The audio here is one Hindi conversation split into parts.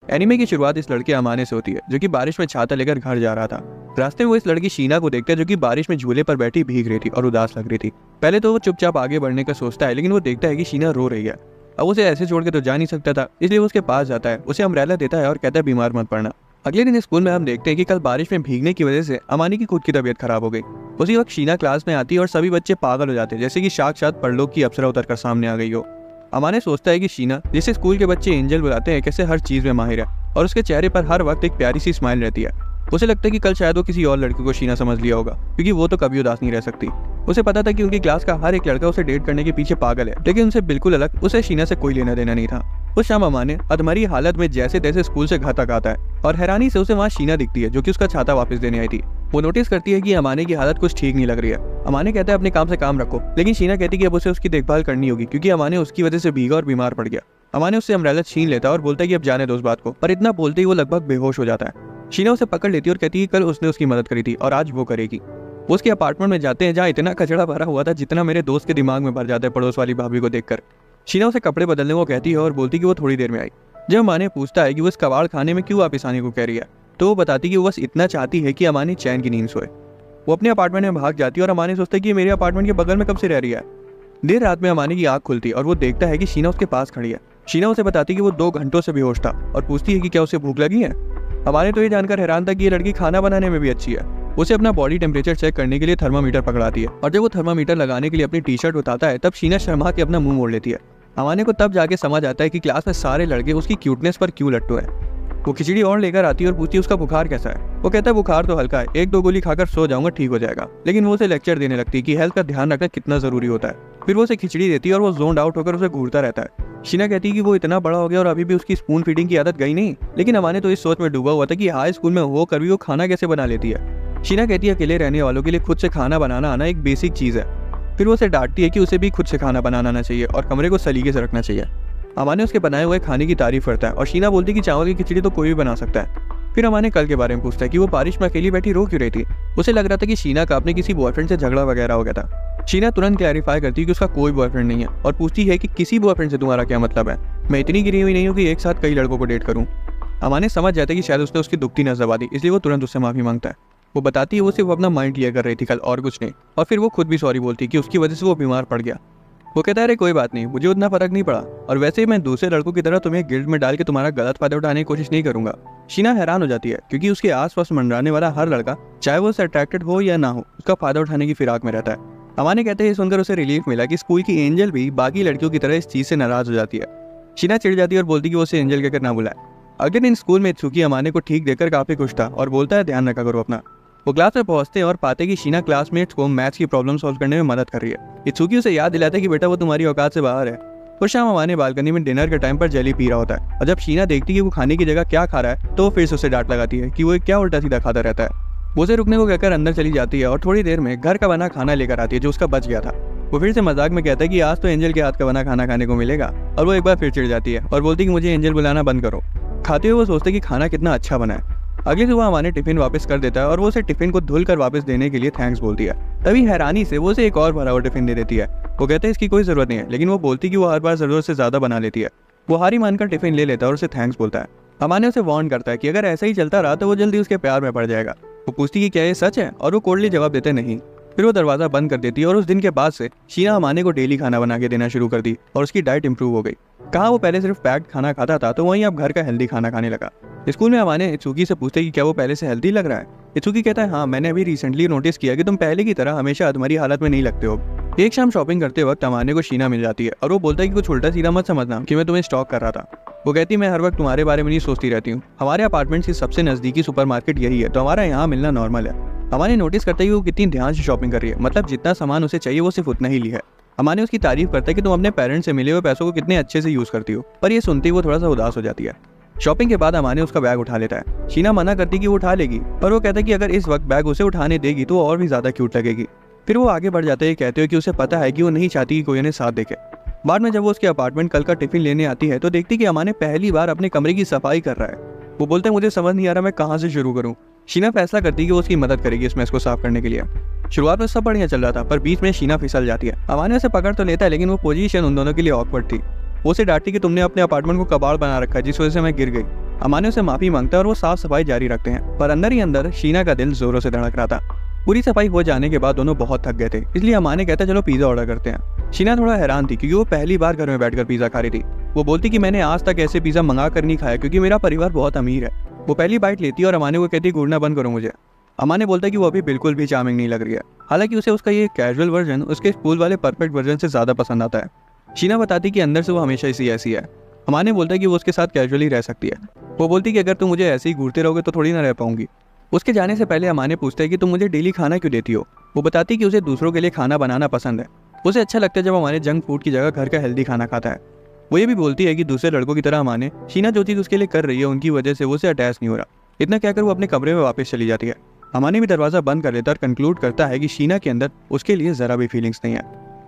एनीमे की शुरुआत इस लड़के अमाने से होती है जो कि बारिश में छाता लेकर घर जा रहा था। रास्ते में वो इस लड़की शीना को देखता है जो कि बारिश में झूले पर बैठी भीग रही थी और उदास लग रही थी। पहले तो वो चुपचाप आगे बढ़ने का सोचता है, लेकिन वो देखता है कि शीना रो रही है। अब उसे ऐसे छोड़ के तो जा नहीं सकता था, इसलिए वो उसके पास जाता है, उसे अम्ब्रेला देता है और कहता है बीमार मत पड़ना। अगले दिन स्कूल में हम देखते हैं कि कल बारिश में भीगने की वजह से अमानी की खुद की तबीयत खराब हो गई। उसी वक्त शीना क्लास में आती है और सभी बच्चे पागल हो जाते हैं, जैसे कि साक्षात परलोक की अप्सरा उतरकर सामने आ गई हो। अमाने सोचता है कि शीना, जिसे स्कूल के बच्चे एंजल बुलाते हैं, कैसे हर चीज में माहिर है और उसके चेहरे पर हर वक्त एक प्यारी सी स्माइल रहती है। उसे लगता है कि कल शायद वो किसी और लड़की को शीना समझ लिया होगा, क्योंकि वो तो कभी उदास नहीं रह सकती। उसे पता था कि उनकी क्लास का हर एक लड़का उसे डेट करने के पीछे पागल है, लेकिन उनसे बिल्कुल अलग उसे शीना से कोई लेना देना नहीं था। उस शाम अमाने अधमरी हालत में जैसे तैसे स्कूल से घर तक आता है और हैरानी से उसे वहाँ शीना दिखती है जो कि उसका छाता वापस देने आई थी। वो नोटिस करती है कि अमाने की हालत कुछ ठीक नहीं लग रही है। अमाने कहता है अपने काम से काम रखो, लेकिन शीना कहती है कि अब उसे उसकी देखभाल करनी होगी क्योंकि अमाने उसकी वजह से भीगा और बीमार पड़ गया। अमाने उससे अम्ब्रेला छीन लेता है और बोलता है कि अब जाने दो उस बात को, पर इतना बोलते ही वो लगभग बेहोश हो जाता है। शीना उसे पकड़ लेती है और कहती है कि कल उसने उसकी मदद करी थी और आज वो करेगी। वो उसके अपार्टमेंट में जाते हैं जहाँ इतना कचरा भरा हुआ था जितना मेरे दोस्त के दिमाग में भर जाता है पड़ोस वाली भाभी को देखकर। शीना उसे कपड़े बदलने को कहती है और बोलती कि वो थोड़ी देर में आई। जब अमाने पूछता है कि वो इस कबाड़ खाने में क्यों वापस आने को कह रही है, तो वो बताती कि वो बस इतना चाहती है कि अमाने चैन की नींद सोए। वो अपने अपार्टमेंट में भाग जाती है और अमाने सोचता है कि मेरे अपार्टमेंट के बगल में कब से रह रही है। देर रात में अमाने की आंख खुलती है और वो देखता है कि शीना उसके पास खड़ी है। शीना उसे बताती कि वो 2 घंटों से बेहोश था और पूछती है कि क्या उसे भूख लगी है। अमाने तो ये जानकर हैरान था कि ये लड़की खाना बनाने में भी अच्छी है। उसे अपना बॉडी टेम्परेचर चेक करने के लिए थर्मामीटर पकड़ाती है और जब वो थर्मामीटर लगाने के लिए अपनी टी शर्ट उठाता है तब शीना शर्मा के अपना मुंह मोड़ लेती है। अमाने को तब जाके समझ आता है कि क्लास में सारे लड़के उसकी क्यूटनेस पर क्यों लट्टू है। वो खिचड़ी और लेकर आती है और पूछती है उसका बुखार कैसा है। वो कहता है बुखार तो हल्का है, 1-2 गोली खाकर सो जाऊंगा, ठीक हो जाएगा। लेकिन वो उसे लेक्चर देने लगती है कि हेल्थ का ध्यान रखना कितना जरूरी होता है। फिर वो उसे खिचड़ी देती है और वो जोन्ड आउट होकर उसे घूरता रहता है। शीना कहती है कि वो इतना बड़ा हो गया और अभी भी उसकी स्पून फीडिंग की आदत गई नहीं, लेकिन अमाने तो इस सोच में डूबा हुआ था कि हाई स्कूल में होकर भी वो खाना कैसे बना लेती है। शीना कहती है अकेले रहने वालों के लिए खुद से खाना बनाना आना एक बेसिक चीज है। फिर वो उसे डांटती है कि उसे भी खुद से खाना बनाना आना चाहिए और कमरे को सलीके से रखना चाहिए। अमाने उसके बनाए हुए खाने की तारीफ करता है और शीना बोलती है कि चावल की खिचड़ी तो कोई भी बना सकता है। फिर अमाने कल के बारे में पूछता है कि वो बारिश में अकेली बैठी रो क्यों रही थी। उसे लग रहा था कि शीना का अपने किसी बॉयफ्रेंड से झगड़ा वगैरह हो गया था। शीना तुरंत क्लैरिफाई करती है कि उसका कोई बॉयफ्रेंड नहीं है और पूछती है कि किसी बॉयफ्रेंड से तुम्हारा क्या मतलब है। मैं इतनी गिरी हुई नहीं हूँ कि एक साथ कई लड़कों को डेट करूँ। अमाने समझ जाता है कि शायद उसने उसकी दुखती नजर दबा दी, इसलिए वो तुरंत उससे माफी मांगता है। वो बताती है वो सिर्फ अपना माइंड क्लियर कर रही थी कल और कुछ नहीं, और फिर वो खुद भी सॉरी बोलती है कि उसकी वजह से वो बीमार पड़ गया। वो कहता है अरे कोई बात नहीं, मुझे उतना फर्क नहीं पड़ा और वैसे ही मैं दूसरे लड़कों की तरह तुम्हें गिल्ड में डाल के तुम्हारा गलत फायदा उठाने की कोशिश नहीं करूंगा। शीना हैरान हो जाती है क्योंकि उसके आसपास मंडराने वाला हर लड़का, चाहे वो उससे अट्रैक्टेड हो या ना हो, उसका फायदा उठाने की फिराक में रहता है। अमाने कहते हैं सुनकर उसे रिलीफ मिला कि स्कूल की एंजल भी बाकी लड़कियों की तरह इस चीज से नाराज हो जाती है। शीना चिढ़ जाती है और बोलती कि वो उसे एंजल कहकर ना बुलाए। अगले दिन स्कूल में इत्सुकी अमाने को ठीक देखकर काफी खुश था और बोलता है ध्यान रखा करो अपना। वो क्लास में पहुंचते हैं और पाते कि शीना क्लासमेट्स को मैथ्स की प्रॉब्लम सॉल्व करने में मदद कर रही है। इत्सुकी उसे याद दिलाता है कि बेटा वो तुम्हारी औकात से बाहर है। उस शाम अमाने बालकनी में डिनर के टाइम पर जेली पी रहा होता है और जब शीना देखती है कि वो खाने की जगह क्या खा रहा है तो वो फिर से उसे डांट लगाती है कि वो क्या उल्टा सीधा खाता रहता है। वो उसे रुकने को कहकर अंदर चली जाती है और थोड़ी देर में घर का बना खाना लेकर आती है जो उसका बच गया था। वो फिर से मजाक में कहता है कि आज तो एंजल के हाथ का बना खाना खाने को मिलेगा और वो एक बार फिर चिढ़ जाती है और बोलती है कि मुझे एंजल बुलाना बंद करो। खाते हुए वो सोचते कि खाना कितना अच्छा बना है। अगली सुबह अमाने टिफिन वापस कर देता है और वो उसे टिफिन को धुलकर वापस देने के लिए थैंक्स बोलती है। तभी हैरानी से वो उसे एक और भरा हुआ टिफिन दे देती है। वो कहते हैं इसकी कोई जरूरत नहीं है, लेकिन वो बोलती कि वो हर बार जरूरत से ज्यादा बना लेती है। वो हारी मानकर टिफिन ले लेता है और उसे थैंक्स बोलता है। अमाने उसे वार्न करता है कि अगर ऐसा ही चलता रहा तो वो जल्दी उसके प्यार में पड़ जाएगा। वो पूछती कि क्या ये सच है और वो कोल्डली जवाब देते नहीं। फिर वो दरवाजा बंद कर देती है और उस दिन के बाद से शीना अमाने को डेली खाना बना के देना शुरू कर दी और उसकी डाइट इंप्रूव हो गई। कहाँ वो पहले सिर्फ पैक्ड खाना खाता था तो वहीं अब घर का हेल्दी खाना खाने लगा। स्कूल में अमाने इत्सुकी से पूछते कि क्या वो पहले से हेल्दी लग रहा है। इत्सुकी कहता है हाँ, मैंने अभी रिसेंटली नोटिस किया कि तुम पहले की तरह हमेशा अधमरी हालत में नहीं लगते हो। एक शाम शॉपिंग करते वक्त अमाने को शीना मिल जाती है और वो बोलता है कि कुछ उल्टा सीधा मत समझना कि मैं तुम्हें स्टॉक कर रहा था। वो कहती मैं हर वक्त तुम्हारे बारे में नहीं सोचती रहती हूँ। हमारे अपार्टमेंट की सबसे नजदीकी सुपरमार्केट यही है तो हमारा यहाँ मिलना नॉर्मल है। अमाने नोटिस करता है कि वो कितनी ध्यान से शॉपिंग कर रही है, मतलब जितना सामान उसे चाहिए वो सिर्फ उतना ही लिया है। अमाने उसकी तारीफ करता है कि तुम अपने पेरेंट्स से मिले हुए पैसों को कितने अच्छे से यूज करती हो, पर ये सुनती वो थोड़ा सा उदास हो जाती है। शॉपिंग के बाद अमाने उसका बैग उठा लेता है। शीना मना करती कि वो उठा लेगी, पर वो कहता है कि अगर इस वक्त बैग उसे उठाने देगी तो वो और भी ज्यादा क्यूट लगेगी। फिर वो आगे बढ़ जाते हैं, कहते हो कि उसे पता है कि वो नहीं चाहती कि कोई उन्हें साथ देखे। बाद में जब वो उसके अपार्टमेंट कल का टिफिन लेने आती है तो देखती कि अमाने पहली बार अपने कमरे की सफाई कर रहा है। वो बोलते हैं मुझे समझ नहीं आ रहा मैं कहाँ से शुरू करूँ। शीना फैसला करती है कि वो उसकी मदद करेगी इस मैस को साफ करने के लिए। शुरुआत में सब बढ़िया चल रहा था, पर बीच में शीना फिसल जाती है। अमाने उसे पकड़ तो लेता है, लेकिन वो पोजीशन उन दोनों के लिए ऑकवर्ड थी। वो उसे डांटती कि तुमने अपने अपार्टमेंट को कबाड़ बना रखा है जिस वजह से मैं गिर गई। अमाने उसे माफी मांगता है और वो साफ सफाई जारी रखते हैं, पर अंदर ही अंदर शीना का दिल जोरों से धड़क रहा था। पूरी सफाई हो जाने के बाद दोनों बहुत थक गए थे, इसलिए अमाने कहता चलो पिज्जा ऑर्डर करते हैं। शीना थोड़ा हैरान थी क्योंकि वो पहली बार घर में बैठकर पिज्जा खा रही थी। वो बोलती कि मैंने आज तक ऐसे पिज्जा मंगा कर नहीं खाया क्योंकि मेरा परिवार बहुत अमीर है। वो पहली बाइट लेती है और अमाने को कहती है घूरना बंद करो मुझे। अमाने बोलता है कि वो अभी बिल्कुल भी चार्मिंग नहीं लग रही है, हालांकि उसे उसका ये कैजुअल वर्जन उसके स्कूल वाले परफेक्ट वर्जन से ज्यादा पसंद आता है। शीना बताती कि अंदर से वो हमेशा इसी ऐसी है। अमाने बोलता है कि वो उसके साथ कैजुअली रह सकती है। वो बोलती कि अगर तुम मुझे ऐसे ही घूरते रहोगे तो थोड़ी ना रह पाऊंगी। उसके जाने से पहले अमाने पूछता है कि तुम मुझे डेली खाना क्यों देती हो। वो बताती कि उसे दूसरों के लिए खाना बनाना पसंद है। उसे अच्छा लगता है जब अमाने जंक फूड की जगह घर का हेल्दी खाना खाता है। वो ये भी बोलती है कि दूसरे लड़कों की तरह अमाने शीना जो चीज़ उसके लिए कर रही है उनकी वजह से वो उसे अटैच नहीं हो रहा। इतना कहकर वो अपने कमरे में वापस चली जाती है। अमाने भी दरवाजा बंद कर लेता और कंक्लूड करता है कि शीना के अंदर उसके लिए जरा भी फीलिंग्स नहीं है।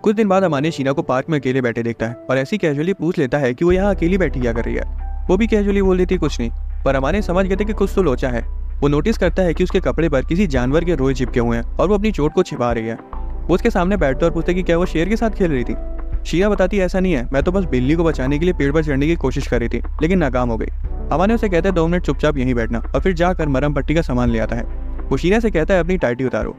कुछ दिन बाद अमाने शीना को पार्क में अकेले बैठे देखता है और ऐसी कैजुअली पूछ लेता है कि वो यहाँ अकेली बैठी क्या कर रही है। वो भी कैजुअली बोल देती कुछ नहीं, पर अमाने समझ गए थे कि कुछ तो लोचा है। वो नोटिस करता है कि उसके कपड़े पर किसी जानवर के रोए चिपके हुए हैं और वो अपनी चोट को छिपा रही है। वो उसके सामने बैठता और पूछता कि क्या वो शेर के साथ खेल रही थी। शीना बताती ऐसा नहीं है, मैं तो बस बिल्ली को बचाने के लिए पेड़ पर चढ़ने की कोशिश कर रही थी लेकिन नाकाम हो गई। अमाने उसे कहता है 2 मिनट चुपचाप यहीं बैठना और फिर जाकर मरहम पट्टी का सामान ले आता है। वो शीना से कहता है अपनी टाइटी उतारो।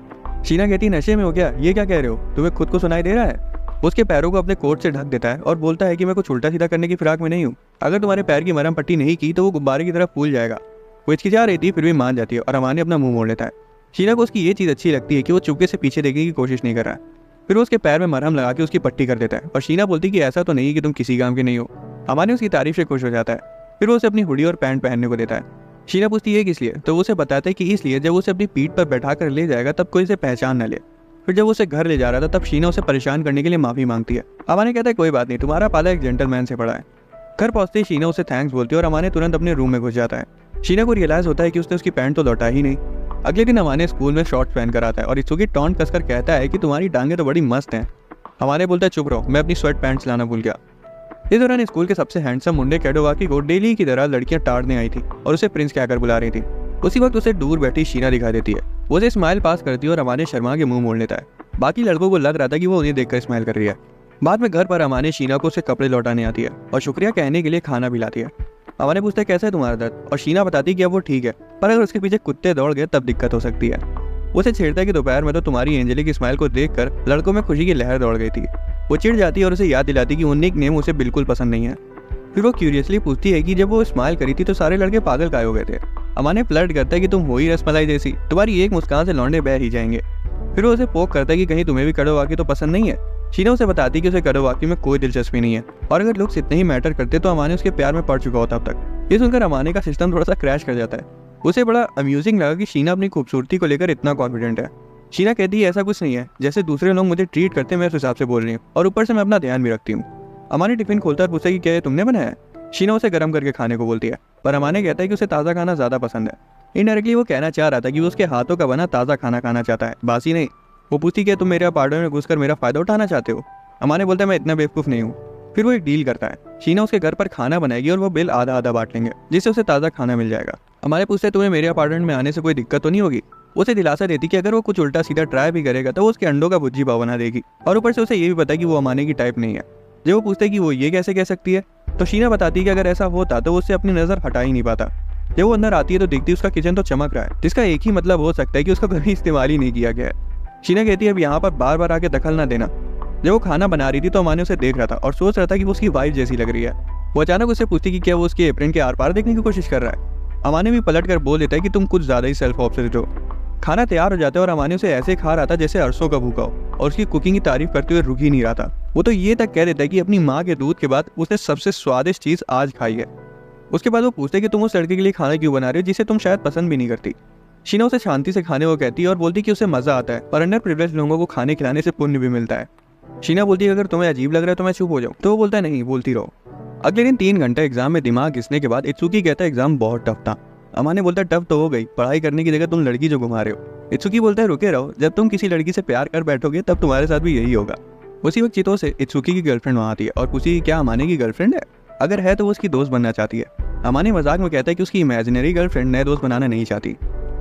शीना कहती है नशे में हो क्या, ये क्या कह रहे हो, तुम्हें खुद को सुनाई दे रहा है। उसके पैरों को अपने कोट से ढक देता है और बोलता है कि मैं कुछ उल्टा सीधा करने की फिराक में नहीं हूँ। अगर तुम्हारे पैर की मरहम पट्टी नहीं की तो वो गुब्बारे की तरह फूल जाएगा। वो हिचकिचा रही थी फिर भी मान जाती है और अमाने अपना मुंह मोड़ लेता है। शीना को उसकी ये चीज़ अच्छी लगती है कि वो चुपके से पीछे देखने की कोशिश नहीं कर रहा है। फिर वो उसके पैर में मरहम लगा के उसकी पट्टी कर देता है और शीना बोलती कि ऐसा तो नहीं कि तुम किसी काम के नहीं हो। अमाने उसकी तारीफ से खुश हो जाता है। फिर वो उसे अपनी हुडी और पैंट पहनने को देता है। शीना पूछती है किस लिए, तो वो उसे बताता है कि इसलिए जब उसे अपनी पीठ पर बैठा कर ले जाएगा तब कोई इसे पहचान न ले। फिर जब उसे घर ले जा रहा था तब शीना उसे परेशान करने के लिए माफी मांगती है। अमाने कहता है कोई बात नहीं, तुम्हारा पाला एक जेंटलमैन से पड़ा है। घर पहुंचते ही शीना उसे थैंक्स बोलती है और अमाने तुरंत अपने रूम में घुस जाता है। शीना को रियलाइज होता है कि उसने उसकी पैंट तो लौटा ही नहीं। अगले दिन अमाने स्कूल में शॉर्ट्स पहन कर आता है और इत्सुकी टॉन्ट कसकर कहता है कि तुम्हारी टांगे तो बड़ी मस्त हैं। अमाने बोलता है चुप रहो, मैं अपनी स्वेट पैंट्स लाना भूल गया। इस दौरान स्कूल के सबसे हैंडसम मुंडे कैडोवाकी को डेली की तरह लड़कियां टाड़ने आई थी और उसे प्रिंस कहकर बुला रही थी। उसी वक्त उसे दूर बैठी शीना दिखाई देती है। वो उसे स्माइल पास करती है और अमाने शर्मा के मुंह मोड़ लेता है। बाकी लड़कों को लग रहा था कि वो उन्हें देखकर स्माइल कर रही है। बाद में घर पर अमाने शीना को उसे कपड़े लौटाने आती है और शुक्रिया कहने के लिए खाना भी लाती है। अमाने पूछता है कैसा है तुम्हारा दर्द, और शीना बताती है कि अब वो ठीक है, पर अगर उसके पीछे कुत्ते दौड़ गए तब दिक्कत हो सकती है। उसे छेड़ता है कि दोपहर में तो तुम्हारी एंजेलिक स्माइल को देखकर लड़कों में खुशी की लहर दौड़ गई थी। वो चिढ़ जाती है और उसे याद दिलाती कि वो निक नेम उसे बिल्कुल पसंद नहीं है। फिर वो क्यूरियसली पूछती है कि जब वो स्माइल करी थी तो सारे लड़के पागल काहे हो गए थे। अमाने फ्लर्ट करता है कि तुम हो ही रसमलाई जैसी, तुम्हारी एक मुस्कान से लौंडे बह ही जाएंगे। फिर वो उसे पोक करता है कि कहीं तुम्हें भी कैडोवाकी तो पसंद नहीं है। शीना उसे बताती है कि उसे कैडोवाकी में कोई दिलचस्पी नहीं है और अगर लुक्स इतने ही मैटर करते तो अमाने उसके प्यार में पड़ चुका होता अब तक। ये सुनकर अमाने का सिस्टम थोड़ा सा क्रैश कर जाता है। उसे बड़ा अम्यूजिंग लगा कि शीना अपनी खूबसूरती को लेकर इतना कॉन्फिडेंट है। शीना कहती है ऐसा कुछ नहीं है, जैसे दूसरे लोग मुझे ट्रीट करते हैं मैं उस हिसाब से बोल रही हूँ और ऊपर से मैं अपना ध्यान भी रखती हूँ। अमाने टिफिन खोलता और पूछता है कि क्या ये तुमने बनाया है। शीना उसे गर्म करके खाने को बोलती है, पर अमाने कहता है कि उसे ताज़ा खाना ज़्यादा पसंद है। इनडायरेक्टली वो कहना चाह रहा था कि वो उसके हाथों का बना ताज़ा खाना खाना चाहता है, बासी नहीं। वो पूछती कि तुम मेरे अपार्टमेंट में घुसकर मेरा फ़ायदा उठाना चाहते हो। अमाने बोलता है मैं इतना बेवकूफ़ नहीं हूँ। फिर वो एक डील करता है, शीना उसके घर पर खाना बनाएगी और वो बिल आधा आधा बांट लेंगे जिससे उसे ताज़ा खाना मिल जाएगा। अमाने पूछते हैं तुम्हें मेरे अपार्टमेंट में आने से कोई दिक्कत तो नहीं होगी। उसे दिलासा देती कि अगर वो कुछ उल्टा सीधा ट्राई भी करेगा तो वो उसके अंडों का भुज्जी पाव बना देगी और ऊपर से उसे ये भी पता है कि वो अमाने की टाइप नहीं है। जब वो पूछते कि वो ये कैसे कह सकती है तो शीना बताती है कि अगर ऐसा होता तो वो उससे अपनी नज़र हटा ही नहीं पाता। जब वो अंदर आती है तो दिखती उसका किचन तो चमक रहा है, जिसका एक ही मतलब हो सकता है कि उसका कभी इस्तेमाल ही नहीं किया गया है। शीना कहती है अब यहाँ पर बार बार आके दखल ना देना। जब वो खाना बना रही थी तो अमाने उसे देख रहा था और सोच रहा था कि वो उसकी वाइफ जैसी लग रही है। वो अचानक उससे पूछती कि क्या वो उसके एप्रन के आर पार देखने की कोशिश कर रहा है। अमाने भी पलट कर बोल देता है कि तुम कुछ ज़्यादा ही सेल्फ ऑब्सेस्ड हो। खाना तैयार हो जाता है और अमाने उसे ऐसे खा रहा था जैसे अरसों का भूखा हो और उसकी कुकिंग की तारीफ करते हुए रुक ही नहीं रहा था। वो तो ये तक कह देता है कि अपनी माँ के दूध के बाद उसने सबसे स्वादिष्ट चीज़ आज खाई है। उसके बाद वो पूछते है कि तुम उस लड़के के लिए खाना क्यों बना रहे हो जिसे तुम शायद पसंद भी नहीं करती। शीना उसे शांति से खाने को कहती है और बोलती कि उसे मजा आता है पर अंडर प्रिविलेज लोगों को खाने खिलाने से पुण्य भी मिलता है। शीना बोलती है अगर तुम्हें अजीब लग रहा है तो मैं चुप हो जाऊँ, तो वो बोलता है नहीं बोलती रहो। अगले दिन 3 घंटे एग्जाम में दिमाग घिसने के बाद इत्सुकी कहता है एग्जाम बहुत टफ था। अमाने बोलता है टफ तो हो गई, पढ़ाई करने की जगह तुम लड़की जो घुमा रहे हो। इत्सुकी बोलता है रुके रहो, जब तुम किसी लड़की से प्यार कर बैठोगे तब तुम्हारे साथ भी यही होगा। उसी वक्त चितो से इत्सुकी की गर्लफ्रेंड वहाँ आती है और पूछती है क्या अमाने की गर्लफ्रेंड है, अगर है तो वो उसकी दोस्त बनना चाहती है। अमाने मजाक में कहता है कि उसकी इमेजिनरी गर्लफ्रेंड नए दोस्त बनाना नहीं चाहती।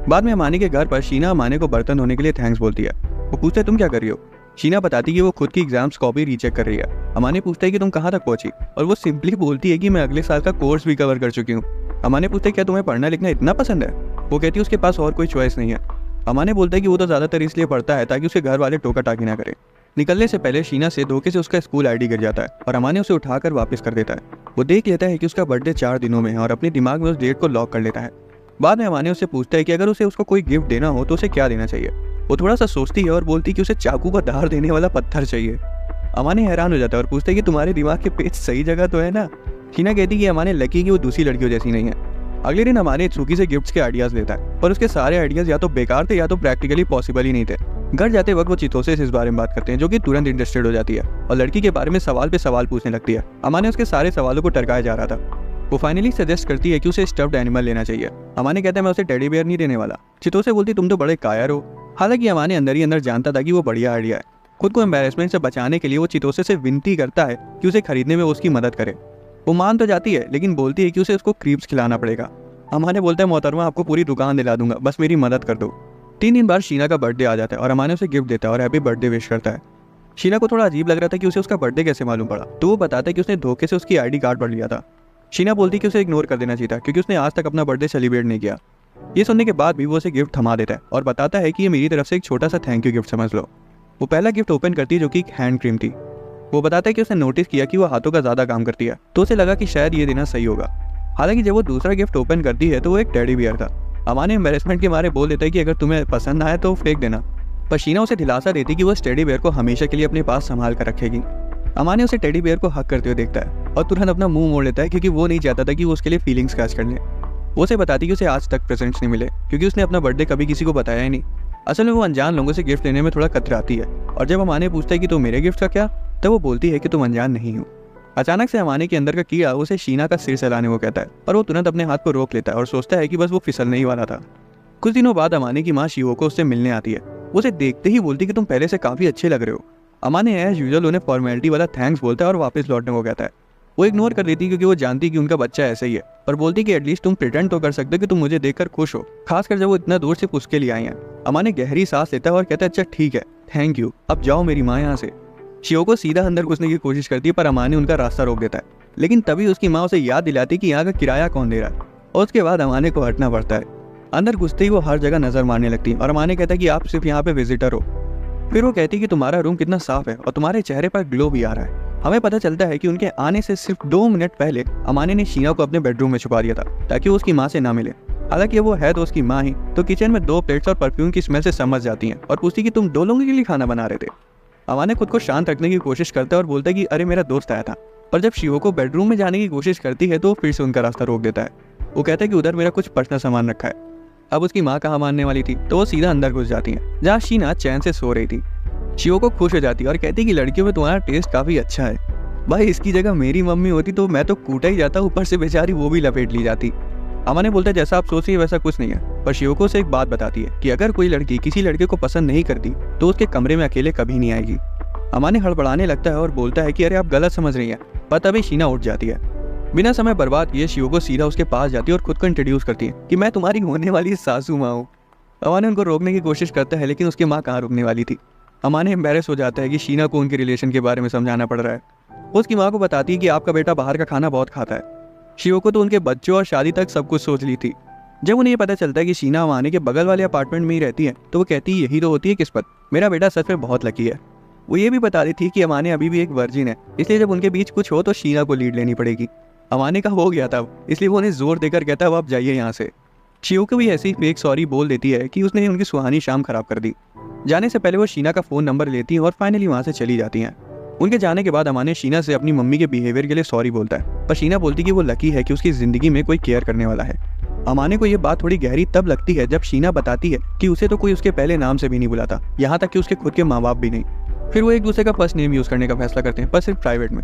बाद में अमाने के घर पर शीना अमाने को बर्तन धोने के लिए थैंक्स बोलती है। वो पूछते तुम क्या कर रही हो। शीना बताती है कि वो खुद की एग्जाम्स कॉपी रीचेक कर रही है। अमाने पूछता है कि तुम कहाँ तक पहुंची और वो सिंपली बोलती है कि मैं अगले साल का कोर्स भी कवर कर चुकी हूँ। अमाने पूछते क्या तुम्हें पढ़ना लिखना इतना पसंद है? वो कहती है उसके पास और कोई चॉइस नहीं है। अमाने बोलता है कि वो तो ज़्यादातर इसलिए पढ़ता है ताकि उसके घर वाले टोका टाकी ना करें। निकलने से पहले शीना से धोखे से उसका स्कूल आईडी गिर जाता है और अमाने उसे उठाकर वापस कर देता है। वो देख लेता है कि उसका बर्थडे 4 दिनों में है और अपने दिमाग में उस डेट को लॉक कर लेता है। बाद में अमाने उससे पूछता है कि अगर उसे उसको कोई गिफ्ट देना हो तो उसे क्या देना चाहिए। वो थोड़ा सा सोचती है और बोलती है कि उसे चाकू का धार देने वाला पत्थर चाहिए। अमाने हैरान हो जाता है और पूछता है कि तुम्हारे दिमाग के पेज सही जगह तो है ना? शीना कहती है कि अमाने लकी कि वो दूसरी लड़कियों जैसी नहीं है। अगले दिन अमाने सुकी से गिफ्ट्स के आइडियाज लेता है, पर उसके सारे आइडियाज या तो बेकार थे या तो प्रैक्टिकली पॉसिबल ही नहीं थे। घर जाते वक्त वो चितोसे से इस बारे में बात करते हैं, जो कि तुरंत इंटरेस्टेड हो जाती है और लड़की के बारे में सवाल पे सवाल पूछने लगती है। अमाने उसके सारे सवालों को टरकाया जा रहा था। वो फाइनली सजेस्ट करती है कि उसे स्टफ्ड एनिमल लेना चाहिए। अमाने कहता है मैं उसे टेडी बियर नहीं देने वाला। चितोसे बोलती तुम तो बड़े कायर हो। हालांकि अमाने अंदर ही अंदर जानता था कि वो बढ़िया आइडिया है। खुद को एम्बेरसमेंट से बचाने के लिए वो चितोसे से विनती करता है कि उसे खरीदने में वो उसकी मदद करे। वो मान तो जाती है लेकिन बोलती है कि उसे उसको क्रीप्स खिलाना पड़ेगा। अमाने बोलता है मोहतरमा आपको पूरी दुकान दिला दूंगा, बस मेरी मदद कर दो। 3 दिन बाद शीना का बर्थडे आ जाता है और अमाने उसे गिफ्ट देता है और हैप्पी बर्थडे विश करता है। शीना को थोड़ा अजीब लग रहा था कि उसे उसका बर्थडे कैसे मालूम पड़ा, तो वो बताता है कि उसने धोखे से उसकी आईडी कार्ड पढ़ लिया था। शीना बोलती है कि उसे इग्नोर कर देना चाहिए था क्योंकि उसने आज तक अपना बर्थडे सेलिब्रेट नहीं किया। ये सुनने के बाद भी वो उसे गिफ्ट थमा देता है और बताता है कि ये मेरी तरफ से एक छोटा सा थैंक यू गिफ्ट समझ लो। वो पहला गिफ्ट ओपन करती है जो कि एक हैंड क्रीम थी। वो बताता है कि उसने नोटिस किया कि वो हाथों का ज़्यादा काम करती है, तो उसे लगा कि शायद ये देना सही होगा। हालांकि जब वो दूसरा गिफ्ट ओपन करती है तो वो एक टेडी बियर था। अमाने एम्बेरसमेंट के मारे बोल देता है कि अगर तुम्हें पसंद आए तो फेंक देना, पर शीना उसे दिलासा देती कि वो इस टेडी बियर को हमेशा के लिए अपने पास संभाल कर रखेगी। अमाने उसे टेडी बियर को हक करते हुए देखता है और तुरंत अपना मुंह मोड़ लेता है क्योंकि वो नहीं चाहता था कि वो उसके लिए फीलिंग्स कैच कर ले। वो उसे बताती कि उसे आज तक प्रेजेंट्स नहीं मिले क्योंकि उसने अपना बर्थडे कभी किसी को बताया ही नहीं। असल में वो अनजान लोगों से गिफ्ट लेने में थोड़ा कतराती है और जब अमाने पूछता है कि तो मेरे गिफ्ट का क्या, तब वो बोलती है कि तुम अनजान नहीं हो। अचानक से अमाने के अंदर का कीड़ा उसे शीना का सिर सहलाने को कहता है, पर वो तुरंत अपने हाथ को रोक लेता है और सोचता है कि बस वो फिसलने ही वाला था। कुछ दिनों बाद अमाने की माँ शिवोको उससे मिलने आती है। वो उसे देखते ही बोलती कि तुम पहले से काफी अच्छे लग रहे हो। अमाने एज यूजुअल उन्हें फॉर्मेलिटी वाला थैंक्स बोलता है और वापस लौटने को कहता है। वो इग्नोर कर लेती क्योंकि वो जानती कि उनका बच्चा ऐसा ही है, पर बोलती कि एटलीस्ट तुम प्रिटेंड तो कर सकते हो कि तुम मुझे देखकर खुश हो, खासकर जब वो इतना दूर से उसके लिए आई हैं। अमाने गहरी सांस लेता है और कहता है अच्छा ठीक है, थैंक यू, अब जाओ मेरी माँ यहाँ से। शिवोको सीधा अंदर घुसने की कोशिश करती है पर अमाने उनका रास्ता रोक देता है, लेकिन तभी उसकी माँ उसे याद दिलाती कि यहाँ का किराया कौन दे रहा है और उसके बाद अमाने को हटना पड़ता है। अंदर घुसते ही वो हर जगह नजर मारने लगती है और अमाने कहता है कि आप सिर्फ यहाँ पे विजिटर हो। फिर वो कहती है कि तुम्हारा रूम कितना साफ है और तुम्हारे चेहरे पर ग्लो भी आ रहा है। हमें पता चलता है कि उनके आने से सिर्फ 2 मिनट पहले अमाने ने शीना को अपने बेडरूम में छुपा दिया था ताकि वो उसकी माँ से ना मिले। हालांकि वो है तो उसकी माँ ही, तो किचन में 2 प्लेट्स और परफ्यूम की स्मेल से समझ जाती हैं और पूछती कि तुम 2 लोगों के लिए खाना बना रहे थे। अमाने खुद को शांत रखने की कोशिश करता है और बोलता है कि अरे मेरा दोस्त आया था, पर जब शिवोको बेडरूम में जाने की कोशिश करती है तो फिर से उनका रास्ता रोक देता है। वो कहता है कि उधर मेरा कुछ पर्सनल सामान रखा है। अब उसकी माँ कहाँ मानने वाली थी, तो वो सीधा अंदर घुस जाती है जहाँ शीना चैन से सो रही थी। शिवोको खुश हो जाती है और कहती है कि लड़कियों में तुम्हारा टेस्ट काफी अच्छा है। भाई इसकी जगह मेरी मम्मी होती तो मैं तो कूटा ही जाता, ऊपर से बेचारी वो भी लपेट ली जाती। अमाने बोलता है जैसा आप सोच रही है वैसा कुछ नहीं है, पर शिवोको से एक बात बताती है कि अगर कोई लड़की किसी लड़के को पसंद नहीं करती तो उसके कमरे में अकेले कभी नहीं आएगी। अमाने हड़बड़ाने लगता है और बोलता है कि अरे आप गलत समझ रही हैं, पर तभी शीना उठ जाती है। बिना समय बर्बाद किए शिवोको सीधा उसके पास जाती है और खुद को इंट्रोड्यूस करती है कि मैं तुम्हारी होने वाली सासू माँ हूँ। अमाने उनको रोकने की कोशिश करता है लेकिन उसकी माँ कहाँ रुकने वाली थी। अमाने एम्बेरस हो जाता है कि शीना को उनके रिलेशन के बारे में समझाना पड़ रहा है। वो उसकी माँ को बताती है कि आपका बेटा बाहर का खाना बहुत खाता है। शिवोको तो उनके बच्चों और शादी तक सब कुछ सोच ली थी। जब उन्हें ये पता चलता है कि शीना अमाने के बगल वाले अपार्टमेंट में ही रहती है तो वो कहती है यही तो होती है किस्मत, मेरा बेटा सच में बहुत लकी है। वो ये भी बता रही थी कि अमाने अभी भी एक वर्जिन है, इसलिए जब उनके बीच कुछ हो तो शीना को लीड लेनी पड़ेगी। अमाने का हो गया था, इसलिए वो उन्हें जोर देकर कहता है अब जाइए यहाँ से। शिवोको भी ऐसी फेक सॉरी बोल देती है कि उसने उनकी सुहानी शाम खराब कर दी। जाने से पहले वो शीना का फोन नंबर लेती है और फाइनली वहाँ से चली जाती हैं। उनके जाने के बाद अमाने शीना से अपनी मम्मी के बिहेवियर के लिए सॉरी बोलता है, पर शीना बोलती कि वो लकी है कि उसकी जिंदगी में कोई केयर करने वाला है। अमाने को ये बात थोड़ी गहरी तब लगती है जब शीना बताती है कि उसे तो कोई उसके पहले नाम से भी नहीं बुलाता, यहाँ तक कि उसके खुद के माँ बाप भी नहीं। फिर वो एक दूसरे का फर्स्ट नेम यूज करने का फैसला करते हैं, पर सिर्फ प्राइवेट में।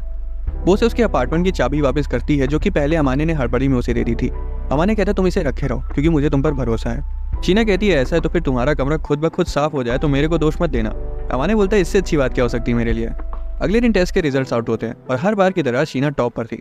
वो उसे उसके अपार्टमेंट की चाबी वापस करती है जो कि पहले अमाने ने हड़बड़ी में उसे दे दी थी। अमाने कहता है तुम इसे रखे रहो क्योंकि मुझे तुम पर भरोसा है। शीना कहती है ऐसा है तो फिर तुम्हारा कमरा खुद ब खुद साफ हो जाए तो मेरे को दोष मत देना। अमाने बोलता है इससे अच्छी बात क्या हो सकती है मेरे लिए। अगले दिन टेस्ट के रिजल्ट्स आउट होते हैं और हर बार की तरह शीना टॉप पर थी।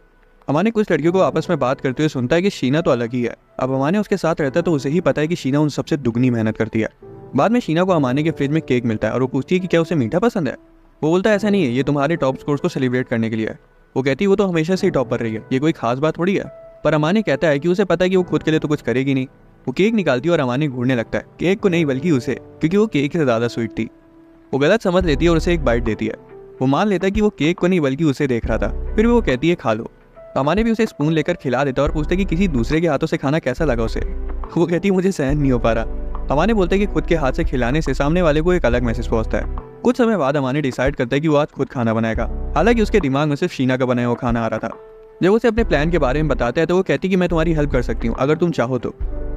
अमाने कुछ लड़कियों को आपस में बात करते हुए सुनता है कि शीना तो अलग ही है। अब अमाने उसके साथ रहता है तो उसे ही पता है कि शीना उन सबसे दुगनी मेहनत करती है। बाद में शीना को अमाने के फ्रिज में केक मिलता है और वो पूछती है कि क्या उसे मीठा पसंद है। वो बोलता है ऐसा नहीं है, ये तुम्हारे टॉप स्कोर्स को सेलिब्रेट करने के लिए है। वो कहती है वो तो हमेशा से ही टॉप पर रही है, ये कोई खास बात थोड़ी है। पर अमाने कहता है कि उसे पता है कि वो खुद के लिए तो कुछ करेगी नहीं। वो केक निकालती है और अमाने घूरने लगता है, केक को नहीं बल्कि उसे, क्योंकि वो केक से ज़्यादा स्वीट थी। वो गलत समझ लेती है और उसे एक बाइट देती है। वो मान लेता है कि वो केक को नहीं बल्कि उसे देख रहा था। फिर वो कहती है खा लो। अमाने भी उसे स्पून लेकर खिला देता है और पूछता है कि किसी दूसरे के हाथों से खाना कैसा लगा उसे। वो कहती है मुझे सहन नहीं हो पा रहा। अमाने बोलते हैं कि खुद के हाथ से खिलाने से सामने वाले को एक अलग मैसेज पहुंचता है। कुछ समय बाद अमाने डिसाइड करता है कि वो आज खुद खाना बनाएगा। हालांकि उसके दिमाग में सिर्फ शीना का बनाया हुआ खाना आ रहा था। जब उसे अपने प्लान के बारे में बताता है तो वो कहती है कि मैं तुम्हारी हेल्प कर सकती हूँ अगर तुम चाहो तो।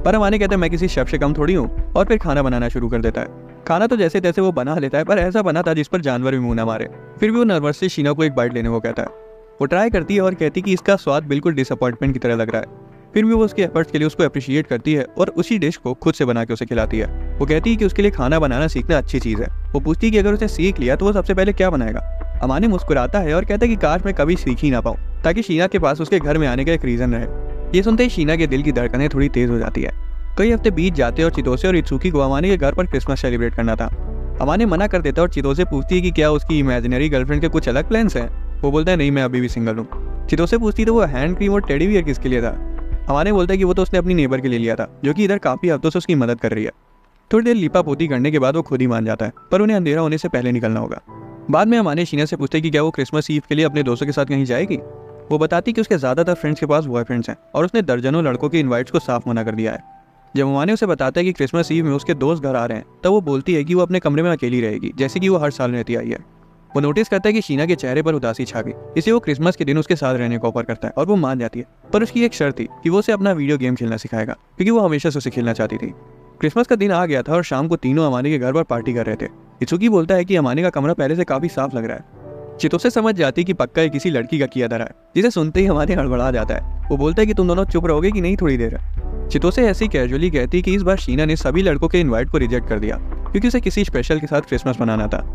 पर अमाने कहता है मैं किसी शेफ से कम थोड़ी हूँ, और फिर खाना बनाना शुरू कर देता है। खाना तो जैसे तैसे वो बना लेता है, पर ऐसा बना था जिस पर जानवर भी मुंह ना मारे। फिर भी वो नर्वसली शीना को एक बाइट लेने को कहता है। वो ट्राई करती है और कहती है कि इसका स्वाद बिल्कुल डिसअपॉइंटमेंट की तरह लग रहा है। फिर भी वो उसके एफर्ट्स के लिए उसको अप्रिशिएट करती है और उसी डिश को खुद से बना के उसे खिलाती है। वो कहती है कि उसके लिए खाना बनाना सीखना अच्छी चीज़ है। वो पूछती है कि अगर उसे सीख लिया तो वो सबसे पहले क्या बनाएगा। अमाने मुस्कुराता है और कहता है कि काश मैं कभी सीख ही ना पाऊँ, ताकि शीना के पास उसके घर में आने का एक रीज़न रहे। ये सुनते ही शीना के दिल की धड़कनें थोड़ी तेज हो जाती है। कई हफ्ते बीत जाते और चितोसे और इत्सुकी को अमाने के घर पर क्रिसमस सेलिब्रेट करना था। अमाने मना कर देता और चितोसे पूछती है कि क्या उसकी इमेजिनरी गर्लफ्रेंड के कुछ अलग प्लान्स हैं। वो बोलता है नहीं, मैं अभी भी सिंगल हूँ। चितोसे पूछती तो वो हैंड क्रीम और टेडी बियर किसके लिए था। अमाने बोलता है कि वो तो उसने अपनी नेबर के लिए लिया था, जो कि इधर काफ़ी हफ्तों से उसकी मदद कर रही है। थोड़ी देर लिपा पोती करने के बाद वो खुद ही मान जाता है, पर उन्हें अंधेरा होने से पहले निकलना होगा। बाद में अमाने शीना से पूछते कि क्या वो क्रिसमस ईव के लिए अपने दोस्तों के साथ कहीं जाएगी। वो बताती कि उसके ज़्यादातर फ्रेंड्स के पास बॉयफ्रेंड्स हैं और उसने दर्जनों लड़कों के इन्वाइट्स को साफ मना कर दिया है। जब अमाने उसे बताता है कि क्रिसमस ईव में उसके दोस्त घर आ रहे हैं, तब वो बोलती है कि वो अपने कमरे में अकेली रहेगी, जैसे कि वो हर साल रहती आई है। वो नोटिस करता है कि शीना के चेहरे पर उदासी छा गई, इसलिए वो क्रिसमस के दिन उसके साथ रहने को ऑफर करता है और वो मान जाती है। पर उसकी एक शर्त थी कि वो उसे अपना वीडियो गेम खेलना सिखाएगा, क्योंकि वो हमेशा से उसे खेलना चाहती थी। क्रिसमस का दिन आ गया था और शाम को तीनों अमाने के घर पर पार्टी कर रहे थे। इत्सुकी बोलता है कि अमाने का कमरा पहले से काफी साफ लग रहा है। चितोसे समझ जाती कि पक्का ये किसी लड़की का किया धरा है, जिसे सुनते ही अमाने हड़बड़ा जाता है। वो बोलता है कि तुम दोनों चुप रहोगे कि नहीं थोड़ी देर। चितोसे ऐसी कैजुअली कहती कि इस बार शीना ने सभी लड़कों के इनवाइट को रिजेक्ट कर दिया, क्योंकि उसे किसी स्पेशल के साथ क्रिसमस मनाना था।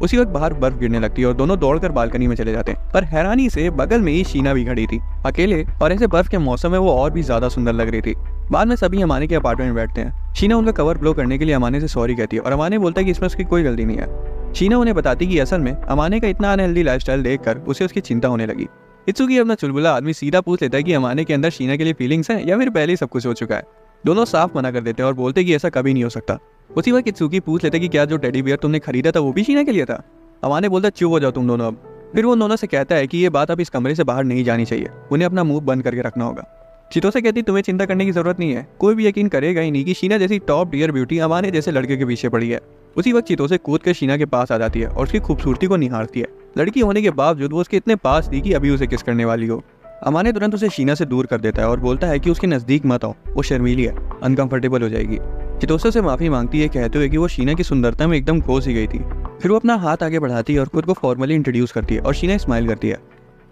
उसी वक्त बाहर बर्फ गिरने लगती है और दोनों दौड़कर बालकनी में चले जाते हैं। पर हैरानी से बगल में ही शीना भी खड़ी थी, अकेले, और ऐसे बर्फ के मौसम में वो और भी ज्यादा सुंदर लग रही थी। बाद में सभी अमाने के अपार्टमेंट में बैठते हैं। शीना उनका कवर ब्लो करने के लिए अमाने से सॉरी कहती है और अमाने बोलता है कि इसमें उसकी कोई गलती नहीं है। शीना उन्हें बताती कि असल में अमाने का इतना अनहेल्दी लाइफस्टाइल देखकर उसे उसकी चिंता होने लगी। इत्सुकी अपना चुलबुला आदमी सीधा पूछ लेता है कि अमाने के अंदर शीना के लिए फीलिंग्स हैं या फिर पहले ही सब कुछ हो चुका है। दोनों साफ मना कर देते हैं और बोलते कि ऐसा कभी नहीं हो सकता। उसी वक्त इत्सुकी पूछ लेते कि क्या जो टेडी बियर तुमने खरीदा था वो भी शीना के लिए था। अमाने बोलता चुप हो जाओ तुम दोनों अब। फिर वो दोनों से कहता है कि ये बात अब इस कमरे से बाहर नहीं जानी चाहिए, उन्हें अपना मुंह बंद करके रखना होगा। चितोसे कहती तुम्हें चिंता करने की जरूरत नहीं है, कोई भी यकीन करेगा ही नहीं कि शीना जैसी टॉप टियर ब्यूटी अमाने जैसे लड़के के पीछे पड़ी है। उसी वक्त चितोसे कूद कर शीना के पास आ जाती है और उसकी खूबसूरती को निहारती है। लड़की होने के बावजूद वो उसके इतने पास थी कि अभी उसे किस करने वाली हो। अमाने तुरंत उसे शीना से दूर कर देता है और बोलता है कि उसके नजदीक मत आओ, वो शर्मीली है, अनकंफर्टेबल हो जाएगी। चितोसे से माफी मांगती है, कहते हुए कि वो शीना की सुंदरता में एकदम खो सी गई थी। फिर वो अपना हाथ आगे बढ़ाती है और खुद को फॉर्मली इंट्रोड्यूस करती है और शीना स्माइल करती है।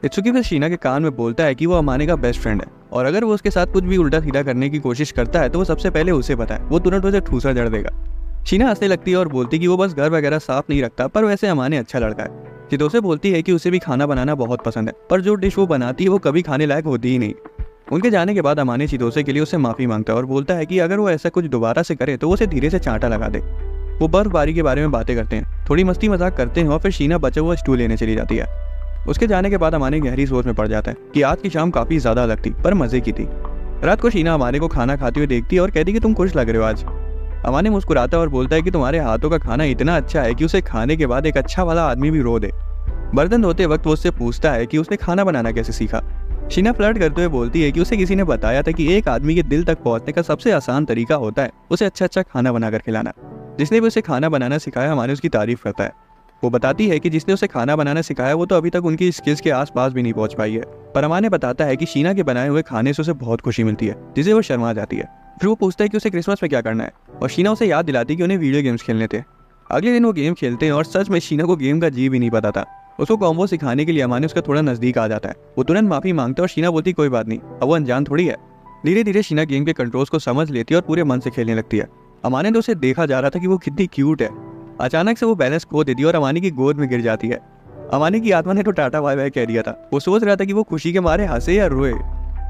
इत्सुकी फिर शीना के कान में बोलता है कि वो अमाने का बेस्ट फ्रेंड है और अगर वो उसके साथ कुछ भी उल्टा सीधा करने की कोशिश करता है तो वो सबसे पहले उसे बताए, वो तुरंत उसे ठूसा जड़ देगा। शीना हंसने लगती है और बोलती कि वो बस घर वगैरह साफ नहीं रखता, पर वैसे अमाने अच्छा लड़का है। चितोसे बोलती है कि उसे भी खाना बनाना बहुत पसंद है, पर जो डिश वो बनाती है वो कभी खाने लायक होती ही नहीं। उनके जाने के बाद अमाने चितोसे के लिए उससे माफी मांगता है और बोलता है कि अगर वो ऐसा कुछ दोबारा से करे तो वो उसे धीरे से चांटा लगा दे। वो बर्फबारी के बारे में बातें करते हैं, थोड़ी मस्ती मजाक करते हैं और फिर शीना बचा हुआ स्टूल लेने चली जाती है। उसके जाने के बाद अमाने गहरी सोच में पड़ जाता है कि आज की शाम काफी ज्यादा अलग थी, पर मजे की थी। रात को शीना अमाने को खाना खाते हुए देखती है और कहती कि तुम खुश लग रहे हो आज। अमाने मुस्कुराता है और बोलता है कि तुम्हारे हाथों का खाना इतना अच्छा है कि उसे खाने के बाद एक अच्छा वाला आदमी भी रो दे। बर्तन धोते वक्त वो उससे पूछता है कि उसने खाना बनाना कैसे सीखा। शीना फ्लर्ट करते हुए बोलती है कि उसे किसी ने बताया था कि एक आदमी के दिल तक पहुंचने का सबसे आसान तरीका होता है उसे अच्छा अच्छा खाना बनाकर खिलाना। जिसने भी उसे खाना बनाना सिखाया अमाने उसकी तारीफ करता है। वो बताती है कि जिसने उसे खाना बनाना सिखाया वो तो अभी तक उनकी स्किल्स के आसपास भी नहीं पहुंच पाई है। पर अमाने बताता है कि शीना के बनाए हुए खाने से उसे बहुत खुशी मिलती है, जिसे वो शर्मा जाती है। फिर वो पूछता है कि उसे क्रिसमस में क्या करना है और शीना उसे याद दिलाती है कि उन्हें वीडियो गेम्स खेलने थे। अगले दिन वो गेम खेलते हैं और सच में शीना को गेम का जी भी नहीं पता था। उसको कॉम्बो सिखाने के लिए अमाने उसका थोड़ा नजदीक आ जाता है। वो तुरंत माफी मांगता है और शीना बोलती कोई बात नहीं, अब वो अनजान थोड़ी है। धीरे धीरे शीना गेम के कंट्रोल्स को समझ लेती है और पूरे मन से खेलने लगती है। अमाने तो उसे देखा जा रहा था कि वो कितनी क्यूट है। अचानक से वो बैलेंस खो देती है और अमाने की गोद में गिर जाती है। अमाने की आत्मा ने तो टाटा बाय बाय कह दिया था। वो सोच रहा था कि वो खुशी के मारे हंसे या रोए।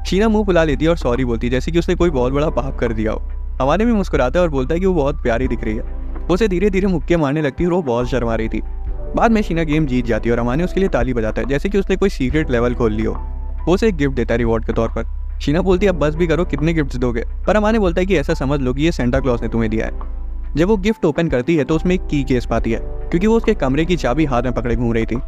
शीना मुंह फुला लेती है और सॉरी बोलती है, जैसे कि उसने कोई बहुत बड़ा पाप कर दिया हो। अमाने भी मुस्कुराता है और बोलता है कि वो बहुत प्यारी दिख रही है। वो उसे धीरे धीरे मुक्के मारने लगती है और वो बहुत शर्मा रही थी। बाद में शीना गेम जीत जाती है और अमाने उसके लिए ताली बजाता है, जैसे कि उसने कोई सीक्रेट लेवल खोल लिया हो। वो उसे एक गिफ्ट देता है रिवॉर्ड के तौर पर। शीना बोलती है अब बस भी करो, कितने गिफ्ट्स दोगे? पर अमाने बोलता है कि ऐसा समझ लो कि ये सेंटा क्लॉज ने तुम्हें दिया है। जब वो गिफ्ट ओपन करती है तो उसमें एक की केस पाती है, क्योंकि वो उसके कमरे की चाबी हाथ में पकड़े घूम रही थी।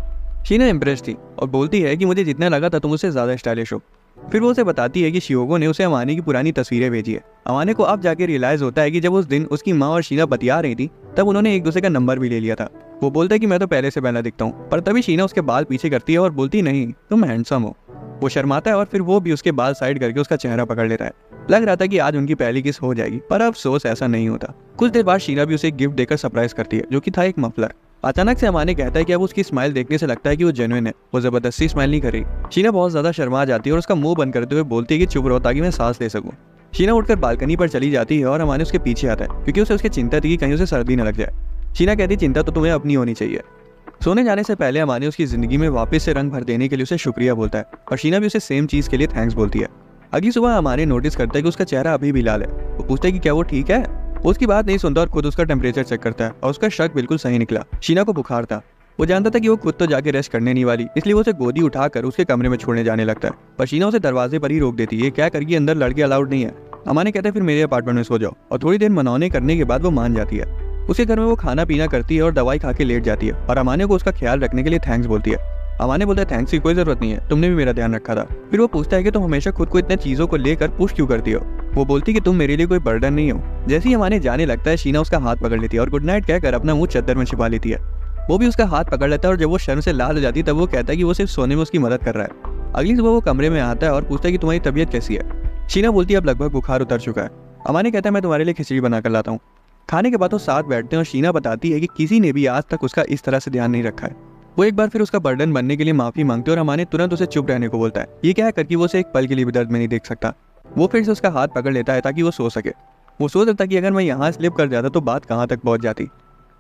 शीना इम्प्रेस थी और बोलती है कि मुझे जितना लगा था तुम उससे ज्यादा स्टाइलिश हो। फिर वो उसे बताती है कि शियोगो ने उसे अमाने की पुरानी तस्वीरें भेजी है। अमाने को अब जाके रियलाइज होता है कि जब उस दिन उसकी माँ और शीना बतिया रही थी तब उन्होंने एक दूसरे का नंबर भी ले लिया था। वो बोलता है कि मैं तो पहले से पहला दिखता हूँ, पर तभी शीना उसके बाल पीछे करती है और बोलती नहीं तुम हैंडसम हो। वो शर्माता है और फिर वो भी उसके बाल साइड करके उसका चेहरा पकड़ लेता है। लग रहा था कि आज उनकी पहली किस हो जाएगी, पर अफसोस ऐसा नहीं होता। कुछ देर बाद शीना भी उसे एक गिफ्ट देकर सरप्राइज करती है, जो कि था एक मफलर। अचानक से अमाने कहता है कि अब उसकी स्माइल देखने से लगता है कि वो जेन्युइन है, वो जबरदस्ती स्माइल नहीं कर रही। शीना बहुत ज्यादा शर्मा जाती है और उसका मुंह बंद करते हुए बोलती है कि चुप रहो ताकि मैं सांस ले सकूं। शीना उठकर बालकनी पर चली जाती है और अमाने उसके पीछे आता है, क्योंकि उसे उसकी चिंता थी कि कहीं उसे सर्दी न लग जाए। शीना कहती चिंता तो तुम्हें अपनी होनी चाहिए। सोने जाने से पहले अमाने उसकी जिंदगी में वापस से रंग भर देने के लिए उसे शुक्रिया बोलता है और शीना भी उसे सेम चीज के लिए थैंक्स बोलती है। अगली सुबह अमाने नोटिस करता है कि उसका चेहरा अभी भी लाल है। वो पूछता है कि क्या वो ठीक है। वो उसकी बात नहीं सुनता और खुद उसका टेम्परेचर चेक करता है और उसका शक बिल्कुल सही निकला। शीना को बुखार था। वो जानता था कि वो खुद तो जाके रेस्ट करने नहीं वाली, इसलिए वो उसे गोदी उठाकर उसके कमरे में छोड़ने जाने लगता है, पर शीना उसे दरवाजे पर ही रोक देती है। क्या करके अंदर लड़के अलाउड नहीं है। अमाने कहता है फिर मेरे अपार्टमेंट में सो जाओ, और थोड़ी देर मनौने करने के बाद वो मान जाती है। उसके घर में वो खाना पीना करती है और दवाई खा के लेट जाती है और अमाने को उसका ख्याल रखने के लिए थैंक्स बोलती है। अमाने बोलता है थैंक्स की कोई जरूरत नहीं है, तुमने भी मेरा ध्यान रखा था। फिर वो पूछता है कि तुम हमेशा खुद को इतने चीजों को लेकर पुश क्यों करती हो। वो बोलती कि तुम मेरे लिए कोई बर्डन नहीं हो। जैसे ही अमाने जाने लगता है शीना उसका हाथ पकड़ लेती है और गुड नाइट कहकर अपना मुंह चादर में छिपा लेती है। वो भी उसका हाथ पकड़ लेता है और जब वो शर्म से लाल हो जाती है तब वो कहता है कि वो सिर्फ सोने में उसकी मदद कर रहा है। अगली सुबह वो कमरे में आता है और पूछता है कि तुम्हारी तबीयत कैसी है। शीना बोलती है अब लगभग बुखार उतर चुका है। अमाने कहता है मैं तुम्हारे लिए खिचड़ी बनाकर लाता हूँ। खाने के बाद वो साथ बैठते हैं और शीना बताती है कि किसी ने भी आज तक उसका इस तरह से ध्यान नहीं रखा है। वो एक बार फिर उसका बर्डन बनने के लिए माफी मांगते और अमाने तुरंत उसे चुप रहने को बोलता है। ये क्या है करके वो उसे एक पल के लिए भी दर्द में नहीं देख सकता। वो फिर से उसका हाथ पकड़ लेता है ताकि वो सो सके। वो सोच रहा था कि अगर मैं यहाँ स्लिप कर जाता तो बात कहाँ तक पहुंच जाती।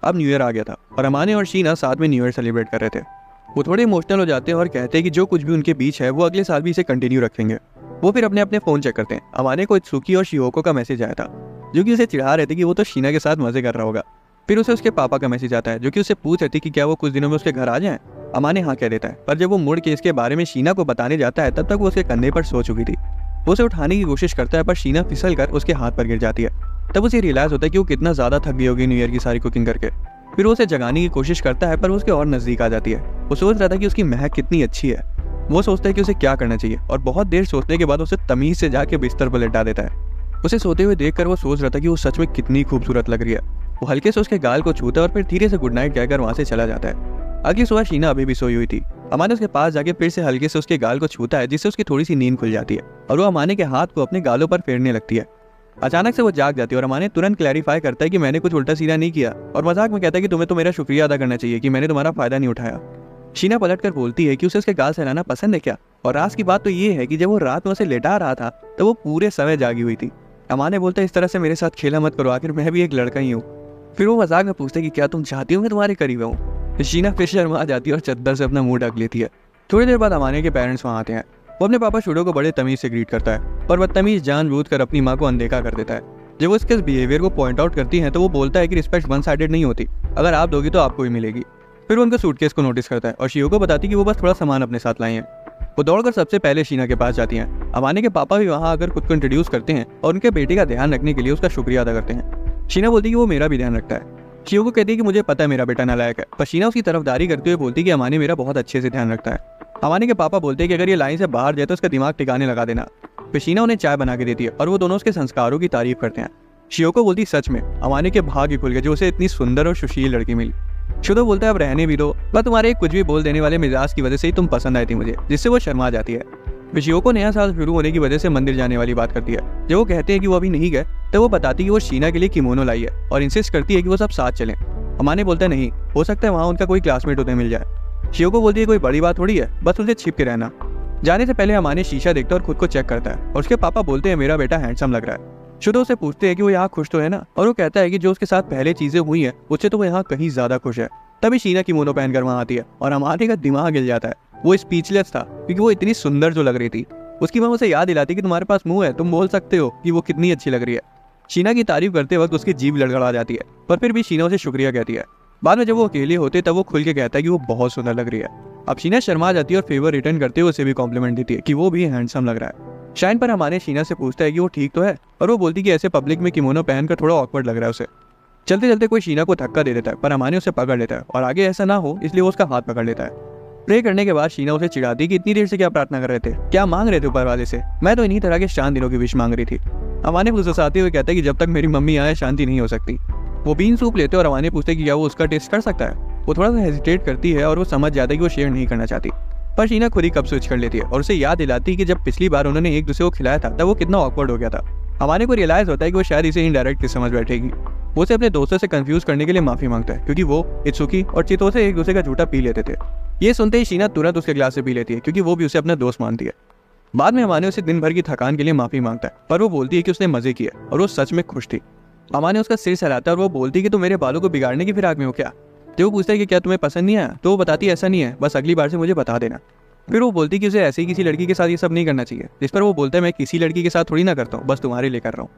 अब न्यू ईयर आ गया था और अमाने और शीना साथ में न्यू ईयर सेलिब्रेट कर रहे थे। वो थोड़े इमोशनल हो जाते हैं और कहते हैं कि जो कुछ भी उनके बीच है वो अगले साल भी इसे कंटिन्यू रखेंगे। वो फिर अपने अपने फोन चेक करते हैं। अमाने को इत्सुकी और शियोको का मैसेज आया था, जो कि उसे चिढ़ा रहे थे कि वो तो शीना के साथ मजे कर रहा होगा। फिर उसे उसके पापा का मैसेज आता है, जो कि उससे पूछ रहे थे कि क्या वो कुछ दिनों में उसके घर आ जाएं। अमाने हाँ कह देता है, पर जब वो मुड़ के इसके बारे में शीना को बताने जाता है तब तक वो उसके कंधे पर सो चुकी थी। वो उसे उठाने की कोशिश करता है पर शीना फिसल कर उसके हाथ पर गिर जाती है। तब उसे रियलाइज होता है कि वो कितना ज्यादा थक गई होगी न्यू ईयर की सारी कुकिंग करके। फिर वो उसे जगाने की कोशिश करता है पर वो उसके और नजदीक आ जाती है। वो सोच रहा था कि उसकी महक कितनी अच्छी है। वो सोचता है कि उसे क्या करना चाहिए और बहुत देर सोचने के बाद उसे तमीज से जाके बिस्तर पर लेटा देता है। उसे सोते हुए देखकर वो सोच रहा था कि वो सच में कितनी खूबसूरत लग रही है। वो हल्के से उसके गाल को छूता है और फिर धीरे से गुड नाइट कहकर वहां से चला जाता है। अगली सुबह शीना अभी भी सोई हुई थी। अमाने उसके पास जाके फिर से हल्के से उसके गाल को छूता है, जिससे उसकी थोड़ी सी नींद खुल जाती है और वो अमाने के हाथ को अपने गालों पर फेरने लगती है। अचानक से वो जाग जाती है और अमाने तुरंत क्लैरिफाई करता है कि मैंने कुछ उल्टा सीधा नहीं किया और मजाक में कहता है कि तुम्हें तो मेरा शुक्रिया अदा करना चाहिए कि मैंने तुम्हारा फायदा नहीं उठाया। शीना पलटकर बोलती है कि उसे उसके गाल सहलाना पसंद है क्या। और राज की बात तो ये है कि जब वो रात में उसे लेटा रहा था तो वो पूरे समय जागी हुई थी। अमाने बोलता है इस तरह से मेरे साथ खेला मत करो, आखिर मैं भी एक लड़का ही हूँ। फिर वो मजाक में पूछता है कि क्या तुम चाहती हो मैं तुम्हारे करीब हूँ। शीना फिर शर्मा जाती है और चद्दर से अपना मुंह ढक लेती है। थोड़ी देर बाद अमाने के पेरेंट्स वहाँ आते हैं। वो अपने पापा शुडो को बड़े तमीज से ग्रीट करता है पर बदतमीज जानबूझकर अपनी माँ को अनदेखा कर देता है। जब वो इसके बिहेवियर को पॉइंट आउट करती है तो वो बोलता है कि रिस्पेक्ट वन साइडेड नहीं होती, अगर आप दोगी तो आपको ही मिलेगी। फिर वो उनका सूटकेस को नोटिस करता है और शियो को बताती है कि वो बस थोड़ा सामान अपने साथ लाए हैं। वो दौड़कर सबसे पहले शीना के पास जाती हैं। अमाने के पापा भी वहाँ आकर खुद को इंट्रोड्यूस करते हैं और उनके बेटे का ध्यान रखने के लिए उसका शुक्रिया अदा करते हैं। शीना बोलती है कि वो मेरा भी ध्यान रखता है। शियो को कहती है कि मुझे पता है मेरा बेटा नालायक है, पर शीना उसकी तरफदारी करते हुए बोलती है कि अमाने मेरा बहुत अच्छे से ध्यान रखता है। अमाने के पापा बोलते हैं कि अगर ये लाइन से बाहर जाए तो उसका दिमाग ठिकाने लगा देना। फिर शीना उन्हें चाय बना के देती है और वो दोनों उसके संस्कारों की तारीफ करते हैं। शियो को बोलती सच में अमाने के भाग्य खुल गए जो उसे इतनी सुंदर और सुशील लड़की मिली। शुडो बोलता है अब रहने भी दो, बस तुम्हारे कुछ भी बोल देने वाले मिजाज की वजह से ही तुम पसंद आई थी मुझे, जिससे वो शर्मा जाती है। शियो को नया साल शुरू होने की वजह से मंदिर जाने वाली बात करती है। जब वो कहते हैं कि वो अभी नहीं गए तो वो बताती है कि वो शीना के लिए किमोनो लाई है और इंसिस्ट करती है कि वो सब साथ चलें। अमाने बोलता है नहीं, हो सकता है वहाँ उनका कोई क्लासमेट उन्हें मिल जाए। शियो को बोलती है कोई बड़ी बात थोड़ी है, बस उनसे छिप के रहना। जाने से पहले अमाने शीशा देखता है और खुद को चेक करता है और उसके पापा बोलते हैं मेरा बेटा हैंडसम लग रहा है। शुडो से पूछते हैं कि वो यहाँ खुश तो है ना, और वो कहता है कि जो उसके साथ पहले चीजें हुई हैं उससे तो वो यहाँ कहीं ज्यादा खुश है। तभी शीना किमोनो पहनकर वहाँ आती है और अमाने का दिमाग हिल जाता है। वो स्पीचलेस था क्योंकि वो इतनी सुंदर जो लग रही थी। उसकी माँ उसे याद दिलाती कि तुम्हारे पास मुंह है, तुम बोल सकते हो कि वो कितनी अच्छी लग रही है। शीना की तारीफ करते वक्त उसकी जीभ लड़खड़ा जाती है, पर फिर भी शीना उसे शुक्रिया कहती है। बाद में जब वो अकेले होते तब वो खुल के कहता है कि वो बहुत सुंदर लग रही है। अब शीना शर्मा जाती है और फेवर रिटर्न करते हुए उसे भी कॉम्प्लीमेंट देती है कि वो भी हैंडसम लग रहा है। शाइन पर हमारे शीना से पूछता है कि वो ठीक तो है, और वो बोलती कि ऐसे पब्लिक में किमोनो पहनकर थोड़ा ऑकवर्ड लग रहा है उसे। चलते चलते कोई शीना को धक्का दे देता है, पर हमारे उसे पकड़ लेता है और आगे ऐसा ना हो इसलिए वो उसका हाथ पकड़ लेता है। प्रे करने के बाद शीना उसे चिढ़ाती है कि इतनी देर से क्या प्रार्थना कर रहे थे, क्या मांग रहे थे ऊपर वाले से। मैं तो इन्हीं तरह के शांत दिनों की विश मांग रही थी। अमाने फुसफुसाते हुए कहता है कि जब तक मेरी मम्मी आए शांति नहीं हो सकती। वो बीन सूप लेते और अमाने पूछते कि क्या वो उसका टेस्ट कर सकता है। वो थोड़ा सा हेजिटेट करती है और वो समझ जाता है कि वो शेयर नहीं करना चाहती, पर शीना खुद ही कप स्विच कर लेती है और उसे याद दिलाती है कि जब पिछली बार उन्होंने एक दूसरे को खिलाया था तब वो कितना ऑकवर्ड हो गया था। हमारे को रियलाइज होता है कि वो शायद इसे इनडायरेक्ट किस समझ बैठेगी। वो उसे अपने दोस्तों से कंफ्यूज करने के लिए माफी मांगता है क्योंकि वो इत्सुकी और चितोसे एक दूसरे का झूठा पी लेते थे। ये सुनते ही शीना तुरंत उसके ग्लास से पी लेती है क्योंकि वो भी उसे अपना दोस्त मानती है। बाद में अमाने उसे दिन भर की थकान के लिए माफी मांगता है, पर वो बोलती है कि उसने मजे किए और वो सच में खुश थी। अमाने उसका सिर सहलाता है और वो बोलती है कि तुम मेरे बालों को बिगाड़ने की फिराक में हो क्या। जब वो पूछता है कि क्या तुम्हें पसंद नहीं आया, तो वो बताती है ऐसा नहीं है, बस अगली बार से मुझे बता देना। फिर वो बोलती है कि उसे ऐसे ही किसी लड़की के साथ ये सब नहीं करना चाहिए, जिस पर वो बोलता है मैं किसी लड़की के साथ थोड़ी ना करता हूँ, बस तुम्हारे लिए कर रहा हूँ।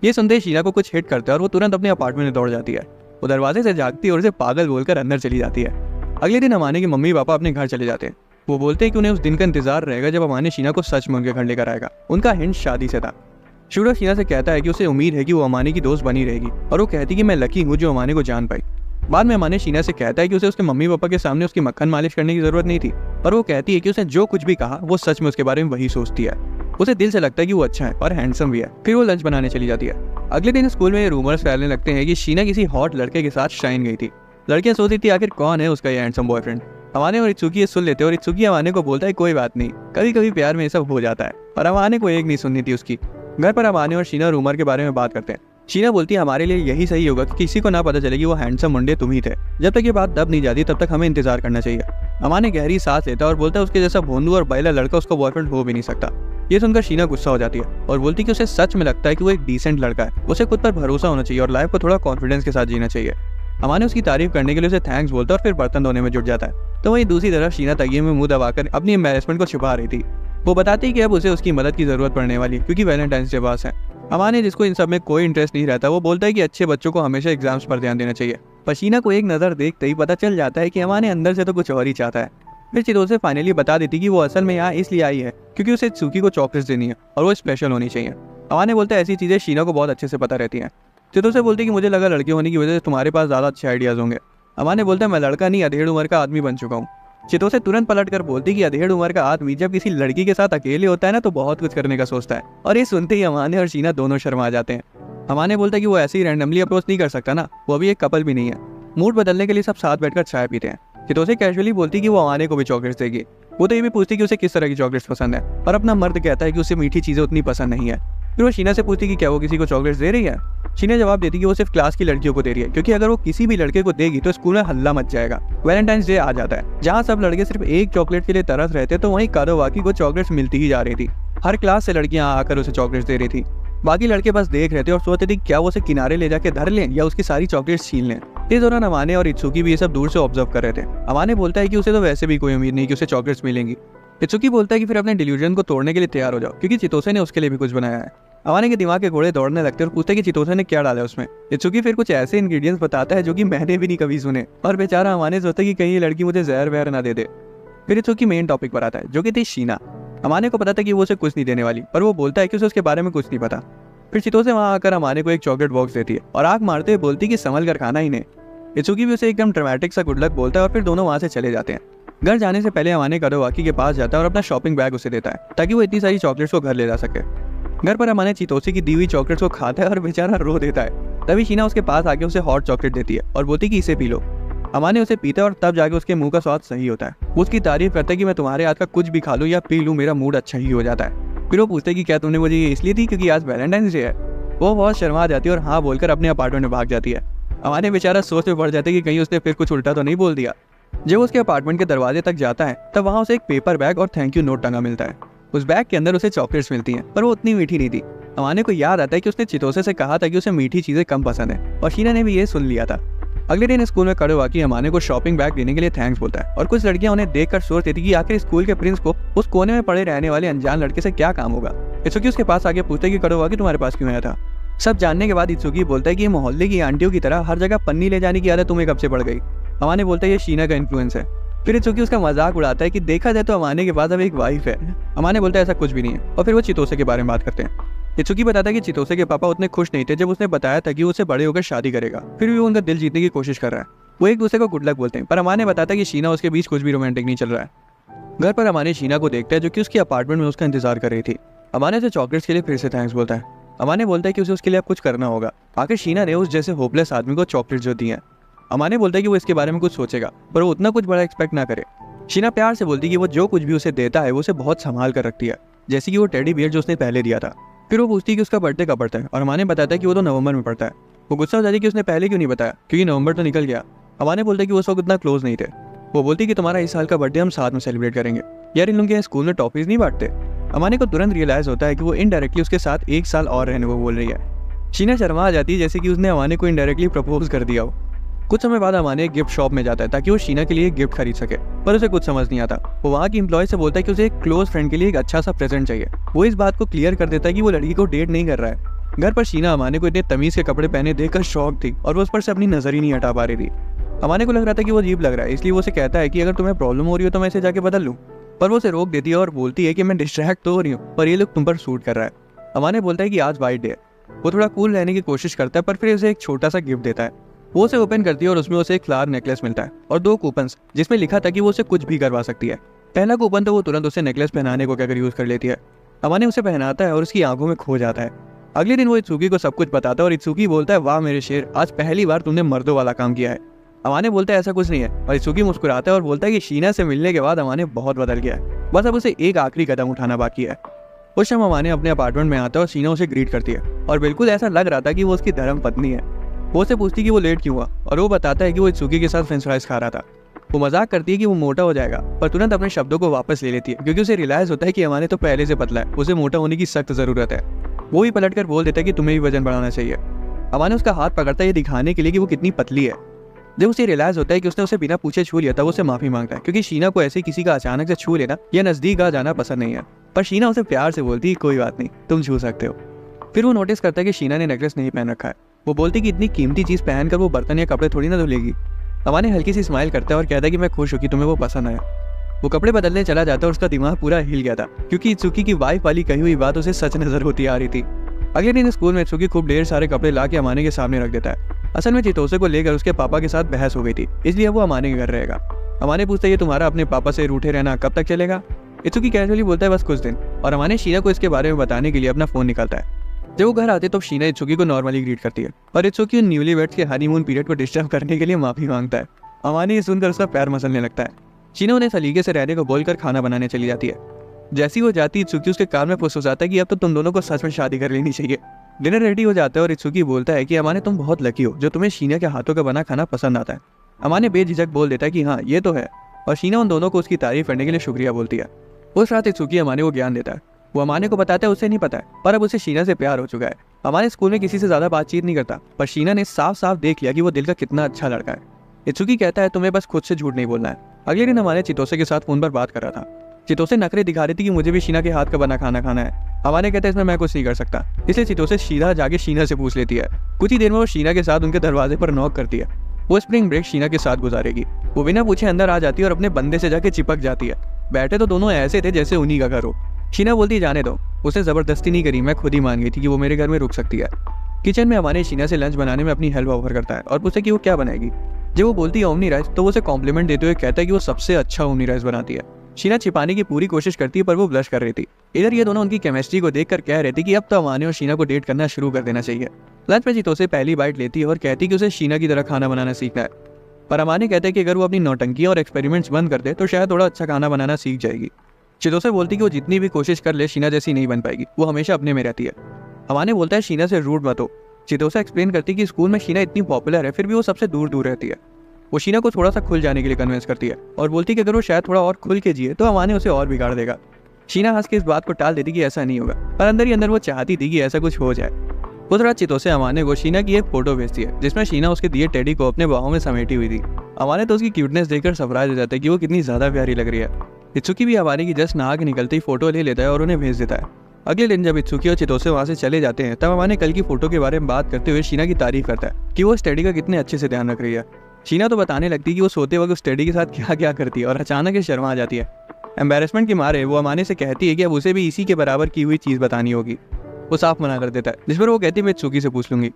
ये सुनते ही शीना को कुछ हिट करता है और वो तुरंत अपने अपार्टमेंट में दौड़ जाती है। वो दरवाजे से जागती है और उसे पागल बोलकर अंदर चली जाती है। अगले दिन अमाने के मम्मी पापा अपने घर चले जाते हैं। वो बोलते हैं कि उन्हें उस दिन का इंतजार रहेगा जब अमाने शीना को सच में उनके घर लेकर आएगा। उनका हिंट शादी से था। शूरा शीना से कहता है कि उसे उम्मीद है कि वो अमाने की दोस्त बनी रहेगी, और वो कहती है कि मैं लकी हूँ जो अमाने को जान पाई। बाद में अमाने शीना से कहता है कि उसे उसके मम्मी पापा के सामने उसकी मक्खन मालिश करने की जरूरत नहीं थी, पर वो कहती है कि उसने जो कुछ भी कहा वो सच में उसके बारे में वही सोचती है। उसे दिल से लगता है कि वो अच्छा है और हैंडसम भी है। फिर वो लंच बनाने चली जाती है। अगले दिन स्कूल में रूमर्स फैलने लगते हैं कि शीना किसी हॉट लड़के के साथ शाइन गई थी। लड़कियां सोचती थी आखिर कौन है उसका ये हैंडसम बॉयफ्रेंड। अमाने और इत्सुकी ये सुन लेते और इत्सुकी अमाने को बोलता है कोई बात नहीं, कभी कभी प्यार में ये सब हो जाता है, और अमाने को एक नहीं सुननी थी उसकी। घर पर अमाने और शीना रूमर के बारे में बात करते हैं। शीना बोलती है हमारे लिए यही सही होगा कि किसी को ना पता चले कि वो हैंडसम मुंडे तुम ही थे। जब तक ये बात दब नहीं जाती तब तक हमें इंतजार करना चाहिए। अमाने गहरी सांस लेता है और बोलता है उसके जैसा भोंदू और बैला लड़का उसका बॉयफ्रेंड हो भी नहीं सकता। ये सुनकर शीना गुस्सा हो जाती है और बोलती है कि उसे सच में लगता है कि वो एक डिसेंट लड़का है। उसे खुद पर भरोसा होना चाहिए और लाइफ को थोड़ा कॉन्फिडेंस के साथ जीना चाहिए। अमाने उसकी तारीफ करने के लिए उसे थैंक्स बोलता है और फिर बर्तन धोने में जुट जाता है। तो वहीं दूसरी तरफ शीना तकिए में मुंह दबाकर अपनी एम्बैरेसमेंट को छुपा रही थी। वो बताती है कि अब उसे उसकी मदद की जरूरत पड़ने वाली क्योंकि वैलेंटाइंस डे पास है। अमाने, जिसको इन सब में कोई इंटरेस्ट नहीं रहता, वो बोलता है कि अच्छे बच्चों को हमेशा एग्जाम्स पर ध्यान देना चाहिए। पर शीना को एक नजर देखते ही पता चल जाता है कि अमाने अंदर से तो कुछ और ही चाहता है। फिर चितोसे फाइनली बता देती कि वो असल में यहाँ इसलिए आई है क्योंकि उसे इत्सुकी को चॉकलेट्स देनी है और वो स्पेशल होनी चाहिए। अमाने बोलता है ऐसी चीजें शीना को बहुत अच्छे से पता रहती हैं। चितोसे बोलती कि मुझे लगा लड़के होने की वजह से तुम्हारे पास ज्यादा अच्छे आइडियाज होंगे। अमाने बोलता है मैं लड़का नहीं, अधेड़ उम्र का आदमी बन चुका हूँ। चितोसे तुरंत पलट कर बोलती कि अधेड़ उम्र का आदमी जब किसी लड़की के साथ अकेले होता है ना तो बहुत कुछ करने का सोचता है। और ये सुनते ही अमाने और शीना दोनों शर्मा जाते हैं। अमाने बोलता है कि वो ऐसे ही रैंडमली अप्रोच नहीं कर सकता ना, वो अभी एक कपल भी नहीं है। मूड बदलने के लिए सब साथ बैठकर चाय पीते हैं। चितोसे कैजुअली बोलती कि वो अमाने को भी चॉकलेट्स देगी। वो तो ये भी पूछती कि उसे किस तरह की चॉकलेट्स पसंद है, पर अपना मर्द कहता है कि उसे मीठी चीजें उतनी पसंद नहीं है। फिर वो शीना से पूछती कि क्या वो किसी को चॉकलेट्स दे रही है। शीना जवाब देती कि वो सिर्फ क्लास की लड़कियों को दे रही है क्योंकि अगर वो किसी भी लड़के को देगी तो स्कूल में हल्ला मच जाएगा। वैलेंटाइंस डे आ जाता है जहाँ सब लड़के सिर्फ एक चॉकलेट के लिए तरस रहे थे, तो वहीं कारोवाकी को चॉकलेट्स मिलती ही जा रही थी। हर क्लास से लड़कियां आकर उसे चॉकलेट्स दे रही थी। बाकी लड़के बस देख रहे थे और सोचते थे क्या वो उसे किनारे ले जाके धर लें या उसकी सारी चॉकलेट्स छीन लें। इस दौरान अमाने और इत्सुकी भी ये सब दूर से ऑब्जर्व कर रहे थे। अमाने बोलता है कि उसे तो वैसे भी कोई उम्मीद नहीं कि उसे चॉकलेट्स मिलेंगी। इत्सुकी बोलता है कि फिर अपने डिल्यूजन को तोड़ने के लिए तैयार हो जाओ क्योंकि चितोसे ने उसके लिए भी कुछ बनाया है। अमाने के दिमाग के घोड़े दौड़ने लगते हैं और पूछते हैं कि चितोसे ने क्या डाला उसमें। इत्सुकी फिर कुछ ऐसे इंग्रेडिएंट्स बताता है जो कि मैंने भी नहीं कभी सुने, और बेचारा अमाने सोचता है कि कहीं ये लड़की मुझे जहर वहर ना दे दे। फिर इत्सुकी मेन टॉपिक पर आता है जो कि थी शीना। अमाने को पता था कि वो उसे कुछ नहीं देने वाली, पर वो बोलता है कि उसे उसके बारे में कुछ नहीं पता। फिर चितोसे वहां आकर अमाने को एक चॉकलेट बॉक्स देती है और आग मारते हुए बोलती कि संभल कर खाना ही नहीं। इत्सुकी भी उसे एकदम ड्रामेटिक सा गुड लक बोलता है और फिर दोनों वहां से चले जाते हैं। घर जाने से पहले अमाने कारोवाकी के पास जाता है और अपना शॉपिंग बैग उसे देता है ताकि वो इतनी सारी चॉकलेट्स को घर ले जा सके। घर पर अमाने चितोसे की दी हुई चॉकलेट्स को खाता है और बेचारा रो देता है। तभी शीना उसके पास आके उसे हॉट चॉकलेट देती है और बोलती कि इसे पी लो। अमाने उसे पीता है और तब जाके उसके मुंह का स्वाद सही होता है। वो उसकी तारीफ करता है कि मैं तुम्हारे हाथ का कुछ भी खा लूं या पी लूं, मेरा मूड अच्छा ही हो जाता है। फिर वो पूछते कि क्या तुमने मुझे ये इसलिए दी क्योंकि आज वैलेंटाइंस डे है। वो बहुत शर्मा जाती है और हाँ बोलकर अपने अपार्टमेंट में भाग जाती है। अमाने बेचारा सोच में पड़ जाता है कि कहीं उसने फिर कुछ उल्टा तो नहीं बोल दिया। जब उसके अपार्टमेंट के दरवाजे तक जाता है तब वहाँ उसे एक पेपर बैग और थैंक यू नोट टंगा मिलता है। उस बैग के अंदर उसे चॉकलेट्स मिलती हैं, पर वो उतनी मीठी नहीं थी। अमाने को याद आता है कि उसने चितोसे से कहा था कि उसे मीठी चीजें कम पसंद है, और शीना ने भी ये सुन लिया था। अगले दिन स्कूल में कारोवाकी अमाने को शॉपिंग बैग देने के लिए थैंक्स बोलता है, और कुछ लड़कियां उन्हें देखकर सोचती थी कि आखिर स्कूल के प्रिंस को उस कोने में पड़े रहने वाले अनजान लड़के से क्या काम होगा। इत्सुकी उसके पास आके पूछते कि कारोवाकी तुम्हारे पास क्यों आया था। सब जानने के बाद इत्सुकी बोलता है कि मोहल्ले की आंटियों की तरह हर जगह पन्नी ले जाने की आदत तुम्हें कब से पड़ गई। अमाने बोलता है ये शीना का इन्फ्लुएंस है। फिर इत्सुकी उसका मजाक उड़ाता है कि देखा जाए तो अमाने के पास अब एक वाइफ है। अमाने बोलता है ऐसा कुछ भी नहीं है और फिर वो चितोसे के बारे में बात करते हैं। इत्सुकी बताता है कि चितोसे के पापा उतने खुश नहीं थे जब उसने बताया था कि वो उससे बड़े होकर शादी करेगा, फिर भी वो उनका दिल जीतने की कोशिश कर रहा है। वो एक दूसरे को गुड लक बोलते हैं, पर अमाने बताता है कि शीना उसके बीच कुछ भी रोमांटिक नहीं चल रहा है। घर पर अमाने शीना को देखता है जो कि उसकी अपार्टमेंट में उसका इंतजार कर रही थी। अमाने से चॉकलेट्स के लिए फिर से थैंक्स बोलता है। अमाने बोलता है कि उसे उसके लिए अब कुछ करना होगा। आखिर शीना ने उस जैसे होपलेस आदमी को चॉकलेट जो दी है। अमाने बोलता है कि वो इसके बारे में कुछ सोचेगा, पर वो उतना कुछ बड़ा एक्सपेक्ट ना करे। शीना प्यार से बोलती है कि वो जो कुछ भी उसे देता है वो उसे बहुत संभाल कर रखती है, जैसे कि वो टेडी बियर जो उसने पहले दिया था। फिर वो पूछती है कि उसका बर्थडे कब पड़ता है और अमाने बताता है कि वो तो नवंबर में पड़ता है। वो गुस्सा हो जाती है कि उसने पहले क्यों नहीं बताया, क्योंकि नवंबर तो निकल गया। अमाने बोलते हैं कि वो उस वक्त इतना क्लोज नहीं थे। वो बोलती है कि तुम्हारा इस साल का बर्थडे हम साथ में सेलिब्रेट करेंगे। यार इन लोगों के स्कूल में टॉफीज नहीं बांटते। अमाने को तुरंत रियलाइज होता है कि वो इनडायरेक्टली उसके साथ एक साल और रहने को बोल रही है। शीना शर्मा आ जाती है जैसे कि उसने अमाने को इनडायरेक्टली प्रपोज कर दिया हो। कुछ समय बाद अमाने एक गिफ्ट शॉप में जाता है ताकि वो शीना के लिए एक गिफ्ट खरीद सके, पर उसे कुछ समझ नहीं आता। वो वहाँ की एम्प्लॉय से बोलता है कि उसे एक क्लोज फ्रेंड के लिए एक अच्छा सा प्रेजेंट चाहिए। वो इस बात को क्लियर कर देता है कि वो लड़की को डेट नहीं कर रहा है। घर पर शीना अमाने को इतने तमीज के कपड़े पहने देखकर शॉक थी और वो उस पर से अपनी नजर ही नहीं हटा पा रही थी। अमाने को लग रहा था कि वो अजीब लग रहा है, इसलिए वो उसे कहता है कि अगर तुम्हें प्रॉब्लम हो रही हो तो मैं इसे जाके बदल लूँ, पर वो उसे रोक देती है और बोलती है कि मैं डिस्ट्रैक्ट तो हो रही हूँ, पर ये लुक तुम पर सूट कर रहा है। अमाने बोलता है कि आज वाइट डे है। वो थोड़ा कूल रहने की कोशिश करता है, पर फिर उसे एक छोटा सा गिफ्ट देता है। वो उसे ओपन करती है और उसमें उसे एक फ्लावर नेकलेस मिलता है और 2 कूपन्स जिसमें लिखा था कि वो उसे कुछ भी करवा सकती है। पहला कूपन तो वो तुरंत उसे नेकलेस पहनाने को कहकर यूज कर लेती है। अमाने उसे पहनाता है और उसकी आंखों में खो जाता है। अगले दिन वो इत्सुकी को सब कुछ बताता है और इत्सुकी बोलता है वाह मेरे शेर, आज पहली बार तुमने मर्दों वाला काम किया है। अमाने बोलता है ऐसा कुछ नहीं है और इत्सुकी मुस्कुराता है और बोलता है कि शीना से मिलने के बाद अमाने बहुत बदल गया है, बस अब उसे एक आखिरी कदम उठाना बाकी है। उस शाम अमाने अपने अपार्टमेंट में आता है और शीना उसे ग्रीट करती है और बिल्कुल ऐसा लग रहा था कि वो उसकी धर्म पत्नी है। वो उसे पूछती कि वो लेट क्यों हुआ और वो बताता है कि वो इत्सुकी के साथ फ्रेंच फ्राइज खा रहा था। वो मजाक करती है कि वो मोटा हो जाएगा, पर तुरंत अपने शब्दों को वापस ले लेती है क्योंकि उसे रियलाइज होता है कि अमाने तो पहले से पतला है, उसे मोटा होने की सख्त जरूरत है। वो भी पलटकर बोल देता है कि तुम्हें भी वजन बढ़ाना चाहिए। अमाने उसका हाथ पकड़ता है ये दिखाने के लिए कि वो कितनी पतली है। जब उसे रियलाइज होता है कि उसने उसे बिना पूछे छू लिया था, वो उसे माफी मांगता है क्योंकि शीना को ऐसे किसी का अचानक से छू लेना या नजदीक आ जाना पसंद नहीं है। पर शीना उसे प्यार से बोलती है कोई बात नहीं, तुम छू सकते हो। फिर वो नोटिस करता है कि शीना ने नेकलेस नहीं पहन रखा है। वो बोलती कि इतनी कीमती चीज पहनकर वो बर्तन या कपड़े थोड़ी ना धुलेगी। अमाने हल्की सी स्माइल करता है और कहता है कि मैं खुश हूँ कि तुम्हें वो पसंद आया। वो कपड़े बदलने चला जाता है और उसका दिमाग पूरा हिल गया था क्योंकि इत्सुकी की वाइफ वाली कही हुई बात उसे सच नजर होती आ रही थी। अगले दिन स्कूल में इत्सुकी खूब ढेर सारे कपड़े ला के अमाने के सामने रख देता है। असल में चितोसे को लेकर उसके पापा के साथ बहस हो गई थी, इसलिए वो अमाने के घर रहेगा। अमाने पूछता है तुम्हारा अपने पापा से रूठे रहना कब तक चलेगा। इत्सुकी कैजुअली बोलता है बस कुछ दिन, और अमाने शीना को इसके बारे में बताने के लिए अपना फोन निकालता है। जब वो घर आते तो शीना इत्सुकी को नॉर्मली ग्रीट करती है और इत्सुकी न्यूलीवेड्स के हनीमून पीरियड को डिस्टर्ब करने के लिए माफी मांगता है। अमाने ये सुनकर उसका पैर मसलने लगता है। शीना उन्हें सलीके से रहने को बोलकर खाना बनाने चली जाती है। जैसी वो जाती इत्सुकी उसके कान में फुसफुसाता है कि अब तो तुम दोनों को सच में शादी कर लेनी चाहिए। डिनर रेडी हो जाता है और इत्सुकी बोलता है कि अमाने तुम बहुत लकी हो जो तुम्हें शीना के हाथों का बना खाना पसंद आता है। अमाने बेझिझक बोल देता है कि हाँ ये तो है, और शीना उन दोनों को उसकी तारीफ करने के लिए शुक्रिया बोलती है। उस रात इत्सुकी अमाने को ज्ञान देता है। वो अमाने को बताता है उसे नहीं पता है, पर अब उसे शीना से प्यार हो चुका है। अमाने स्कूल में किसी से ज्यादा बातचीत नहीं करता, पर शीना ने साफ साफ देख लिया कि वो दिल का कितना अच्छा लड़का है। इत्सुकी कहता है तुम्हें बस खुद से झूठ नहीं बोलना है। अगले दिन अमाने चितोसे के साथ फोन पर बात कर रहा था। चितोसे नखरे दिखा रही थी कि मुझे भी शीना के हाथ का बना खाना खाना है। अमाने कहता है इसमें मैं कुछ नहीं कर सकता, इसलिए चितोसे सीधा जाके शीना से पूछ लेती है। कुछ ही देर में वो शीना के साथ उनके दरवाजे पर नॉक करती है। वो स्प्रिंग ब्रेक शीना के साथ गुजारेगी। वो बिना पूछे अंदर आ जाती है और अपने बंदे से जाके चिपक जाती है। बैठे तो दोनों ऐसे थे जैसे उन्हीं का घर हो। शीना बोलती जाने दो, उसने जबरदस्ती नहीं करी, मैं खुद ही मान गई थी कि वो मेरे घर में रुक सकती है। किचन में अमाने शीना से लंच बनाने में अपनी हेल्प ऑफर करता है और पूछे कि वो क्या बनाएगी। जब वो बोलती है ओमनी राइस, तो वो उसे कॉम्प्लीमेंट देते हुए कहता है कि वो सबसे अच्छा ओमनी राइस बनाती है। शीना छिपाने की पूरी कोशिश करती है पर वो ब्लश कर रही थी। इधर ये दोनों उनकी केमिस्ट्री को देखकर कह रहे थे कि अब तो अमाने और शीना को डेट करना शुरू कर देना चाहिए। लंच में चितोसे पहली बाइट लेती है और कहती है कि उसे शीना की तरह खाना बनाना सीखना है, पर अमाने कहते हैं कि अगर वो अपनी नौटंकियां और एक्सपेरिमेंट्स बंद कर दे तो शायद थोड़ा अच्छा खाना बनाना सीख जाएगी। चितोसे बोलती कि वो जितनी भी कोशिश कर ले शीना जैसी नहीं बन पाएगी, वो हमेशा अपने में रहती है। अमाने बोलता है शीना से रूड मत हो। चितोसे एक्सप्लेन करती है कि स्कूल में शीना इतनी पॉपुलर है फिर भी वो सबसे दूर दूर रहती है। वो शीना को थोड़ा सा खुल जाने के लिए कन्विंस करती है और बोलती कि अगर वो शायद थोड़ा और खुल के जिए तो अमाने उसे और बिगाड़ देगा। शीना हंस के इस बात को टाल देती कि ऐसा नहीं होगा, पर अंदर ही अंदर वो चाहती थी कि ऐसा कुछ हो जाए। उस रात चितोसे अमाने को शीना की एक फोटो भेजती है जिसमें शीना उसके दिए टेडी को अपने बाहों में समेटी हुई थी। अमाने तो उसकी क्यूटनेस देखकर सरप्राइज हो जाता है कि वो कितनी ज्यादा प्यारी लग रही है। इत्सुकी भी अमाने की जस्ट नहा के निकलते ही फोटो ले लेता है और उन्हें भेज देता है। अगले दिन जब इत्सुकी और चितोसे वहां से चले जाते हैं तब अमाने कल की फोटो के बारे में बात करते हुए शीना की तारीफ करता है कि वो इस टेडी का कितने अच्छे से ध्यान रख रही है। शीना तो बताने लगती है कि वो सोते वक्त उस टेडी के साथ क्या क्या करती है और अचानक ही शर्मा आ जाती है। एम्बेरसमेंट के मारे वो अमाने से कहती है कि अब उसे भी इसी के बराबर की हुई चीज़ बतानी होगी। वो साफ मना कर देता है, जिस पर वो कहती है मैं इत्सुकी से पूछ लूंगी।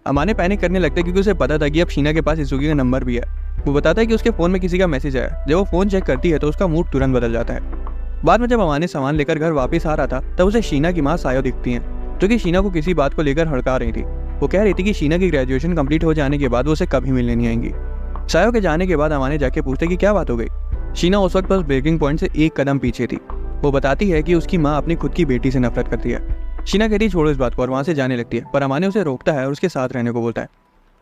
अमाने पैनिक करने लगता है क्योंकि उसे पता था कि अब शीना के पास इत्सुकी का नंबर भी है। वो बताता है कि उसके फ़ोन में किसी का मैसेज आया। जब वो फ़ोन चेक करती है तो उसका मूड तुरंत बदल जाता है। बाद में जब अमाने सामान लेकर घर वापस आ रहा था तब उसे शीना की माँ सायो दिखती हैं, जो कि शीना को किसी बात को लेकर हड़का रही थी। वो कह रही थी कि शीना की ग्रेजुएशन कंप्लीट हो जाने के बाद वो उसे कभी मिलने नहीं आएंगी। सायो के जाने के बाद अमाने जाके पूछते कि क्या बात हो गई। शीना उस वक्त बस ब्रेकिंग पॉइंट से एक कदम पीछे थी। वो बताती है कि उसकी माँ अपनी खुद की बेटी से नफरत करती है। शीना कहती है छोड़ो इस बात को और वहाँ से जाने लगती है, पर अमाने उसे रोकता है और उसके साथ रहने को बोलता है।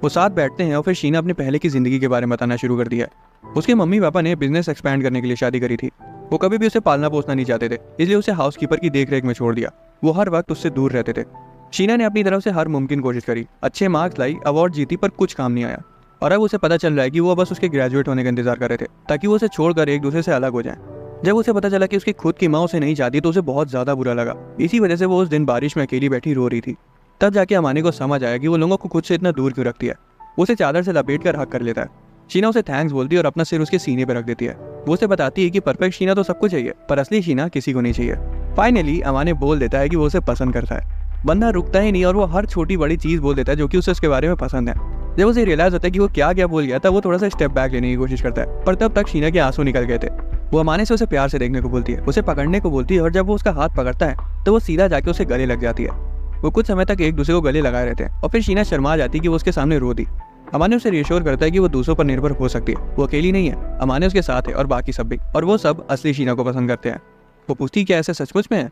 वो साथ बैठते हैं और फिर शीना अपने पहले की जिंदगी के बारे में बताना शुरू करती है। उसके मम्मी पापा ने बिजनेस एक्सपैंड करने के लिए शादी करी थी। वो कभी भी उसे पालना पोसना नहीं चाहते थे, इसलिए उसे हाउसकीपर की देखरेख में छोड़ दिया। वो हर वक्त उससे दूर रहते थे। शीना ने अपनी तरफ से हर मुमकिन कोशिश करी, अच्छे मार्क्स लाई, अवार्ड जीती, पर कुछ काम नहीं आया। और अब उसे पता चल रहा है कि वो बस उसके ग्रेजुएट होने का इंतजार कर रहे थे ताकि वो उसे छोड़कर एक दूसरे से अलग हो जाए। जब उसे पता चला कि उसकी खुद की माँ उसे नहीं चाहती तो उसे बहुत ज्यादा बुरा लगा। इसी वजह से वो उस दिन बारिश में अकेली बैठी रो रही थी। तब जाके अमाने को समझ आया कि वो लोगों को खुद से इतना दूर क्यों रखती है। वो उसे चादर से लपेट कर हक कर लेता है। शीना उसे थैंक्स बोलती है और अपना सिर उसके सीने पर रख देती है। वो उसे बताती है कि परफेक्ट शीना तो सबको चाहिए, पर असली शीना किसी को नहीं चाहिए। फाइनली अमाने बोल देता है कि वो उसे पसंद करता है। बंदा रुकता ही नहीं और वो हर छोटी बड़ी चीज बोल देता है जो कि उसे उसके बारे में पसंद है। जब उसे रियलाइज होता है कि वो क्या क्या बोल गया था, वो थोड़ा सा स्टेप बैक लेने की कोशिश करता है, पर तब तक शीना के आंसू निकल गए थे। वो अमाने से उसे प्यार से देखने को बोलती है, उसे पकड़ने को बोलती है और जब वो उसका हाथ पकड़ता है तो वो सीधा जाके उसे गले लग जाती है। वो कुछ समय तक एक दूसरे को गले लगाए रहते हैं और फिर शीना शर्मा जाती है कि वो उसके सामने रो दी। अमाने उसे रिएश्योर करता है कि वो दूसरों पर निर्भर हो सकती है, वो अकेली नहीं है, अमाने उसके साथ है और बाकी सब भी, और वो सब असली शीना को पसंद करते हैं। वो पूछती क्या ऐसा सचमुच में है?